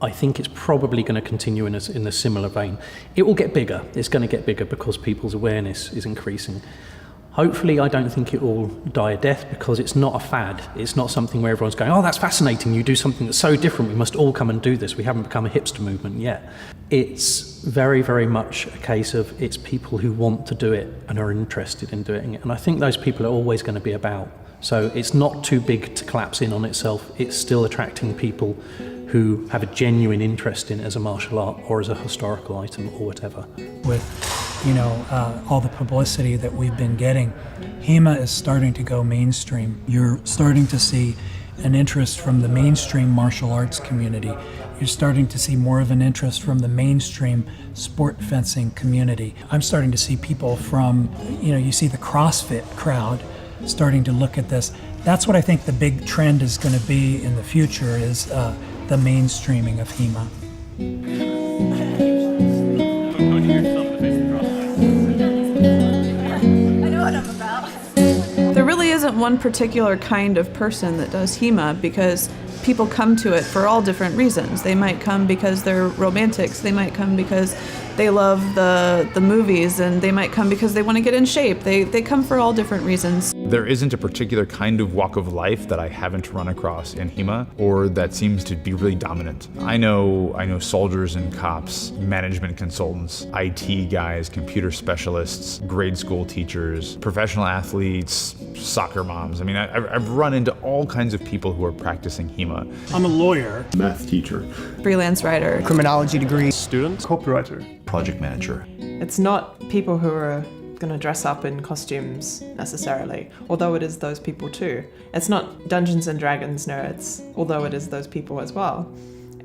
[SPEAKER 2] I think it's probably going to continue in a similar vein. It will get bigger. It's going to get bigger because people's awareness is increasing. Hopefully, I don't think it will die a death because it's not a fad. It's not something where everyone's going, oh, that's fascinating. You do something that's so different. We must all come and do this. We haven't become a hipster movement yet. It's very, very much a case of it's people who want to do it and are interested in doing it. And I think those people are always going to be about. So it's not too big to collapse in on itself. It's still attracting people who have a genuine interest in it as a martial art or as a historical item or whatever.
[SPEAKER 16] With all the publicity that we've been getting, HEMA is starting to go mainstream. You're starting to see an interest from the mainstream martial arts community. You're starting to see more of an interest from the mainstream sport fencing community. I'm starting to see people from, you see the CrossFit crowd starting to look at this. That's what I think the big trend is going to be in the future is the mainstreaming of HEMA.
[SPEAKER 17] There really isn't one particular kind of person that does HEMA because people come to it for all different reasons. They might come because they're romantics, they might come because they love the movies, and they might come because they want to get in shape. They come for all different reasons.
[SPEAKER 4] There isn't a particular kind of walk of life that I haven't run across in HEMA or that seems to be really dominant. I know soldiers and cops, management consultants, IT guys, computer specialists, grade school teachers, professional athletes, soccer moms. I mean, I've run into all kinds of people who are practicing HEMA.
[SPEAKER 16] I'm a lawyer.
[SPEAKER 10] Math teacher.
[SPEAKER 17] Freelance writer.
[SPEAKER 5] Criminology degree.
[SPEAKER 1] Student. Copywriter.
[SPEAKER 20] Project manager.
[SPEAKER 3] It's not people who are going to dress up in costumes necessarily, although it is those people too. It's not Dungeons and Dragons nerds, although it is those people as well.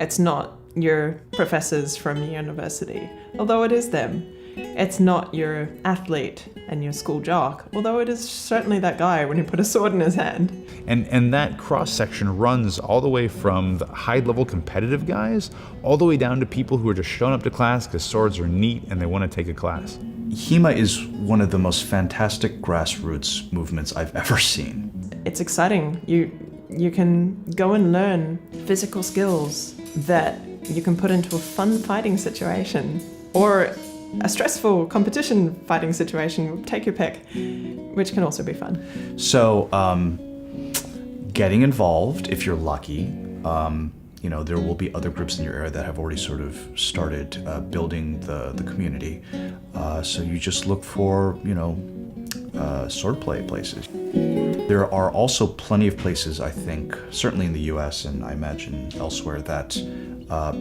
[SPEAKER 3] It's not your professors from university, although it is them. It's not your athlete and your school jock, although it is certainly that guy when you put a sword in his hand.
[SPEAKER 4] And that cross-section runs all the way from the high-level competitive guys all the way down to people who are just showing up to class because swords are neat and they want to take a class.
[SPEAKER 20] HEMA is one of the most fantastic grassroots movements I've ever seen.
[SPEAKER 3] It's exciting. You can go and learn physical skills that you can put into a fun fighting situation or a stressful competition fighting situation, take your pick, which can also be fun.
[SPEAKER 20] So, getting involved, if you're lucky, there will be other groups in your area that have already sort of started building the community. So you just look for, swordplay places. There are also plenty of places, I think, certainly in the US and I imagine elsewhere, that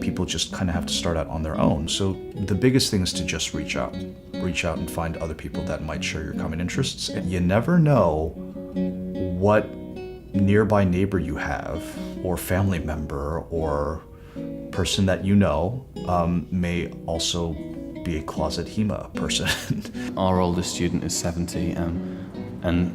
[SPEAKER 20] people just kind of have to start out on their own. So the biggest thing is to just reach out and find other people that might share your common interests. And you never know what nearby neighbor you have or family member or person that you know may also be a closet HEMA person.
[SPEAKER 9] Our oldest student is 70 and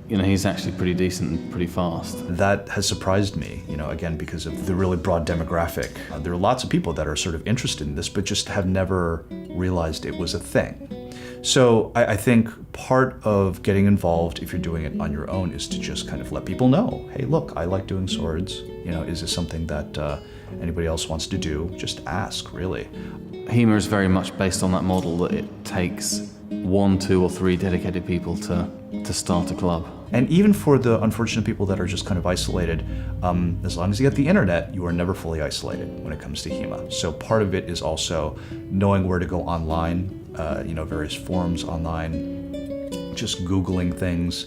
[SPEAKER 9] he's actually pretty decent and pretty fast.
[SPEAKER 20] That has surprised me, again, because of the really broad demographic. There are lots of people that are sort of interested in this, but just have never realized it was a thing. So I think part of getting involved, if you're doing it on your own, is to just kind of let people know, hey, look, I like doing swords. Is this something that anybody else wants to do? Just ask, really.
[SPEAKER 9] HEMA is very much based on that model that it takes 1, 2, or 3 dedicated people to start a club.
[SPEAKER 20] And even for the unfortunate people that are just kind of isolated, as long as you get the internet, you are never fully isolated when it comes to HEMA. So part of it is also knowing where to go online, various forums online, just Googling things.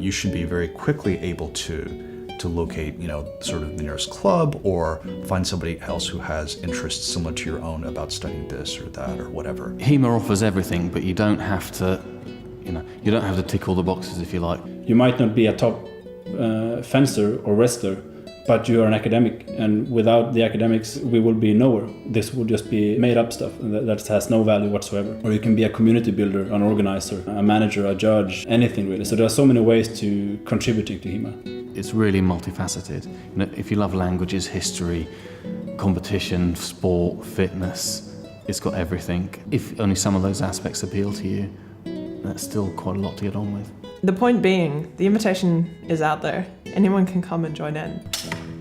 [SPEAKER 20] You should be very quickly able to locate, sort of the nearest club or find somebody else who has interests similar to your own about studying this or that or whatever.
[SPEAKER 9] HEMA offers everything, but you don't have to tick all the boxes if you like.
[SPEAKER 13] You might not be a top fencer or wrestler, but you are an academic, and without the academics we will be nowhere. This will just be made up stuff that has no value whatsoever. Or you can be a community builder, an organizer, a manager, a judge, anything really. So there are so many ways to contributing to HEMA.
[SPEAKER 9] It's really multifaceted. If you love languages, history, competition, sport, fitness, it's got everything. If only some of those aspects appeal to you, that's still quite a lot to get on with.
[SPEAKER 3] The point being, the invitation is out there. Anyone can come and join in.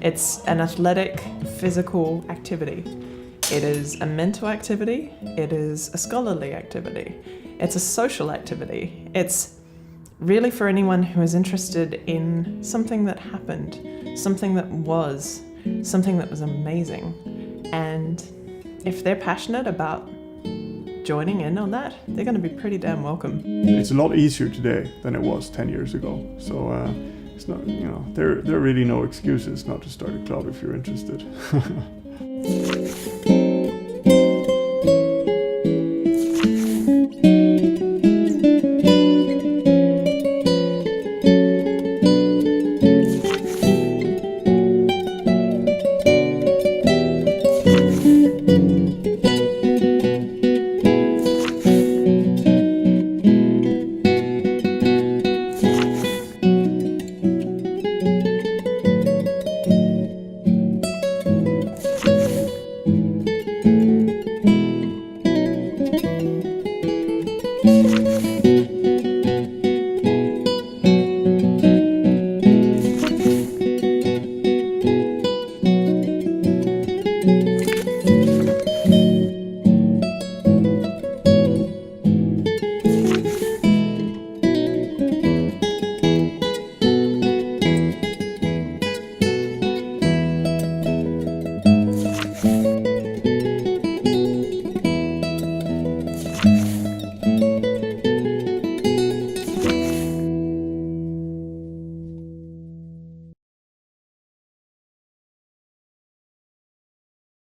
[SPEAKER 3] It's an athletic, physical activity. It is a mental activity. It is a scholarly activity. It's a social activity. It's really for anyone who is interested in something that happened, something that was amazing. And if they're passionate about joining in on that, they're going to be pretty damn welcome.
[SPEAKER 1] It's a lot easier today than it was 10 years ago. So it's not, there are really no excuses not to start a club if you're interested.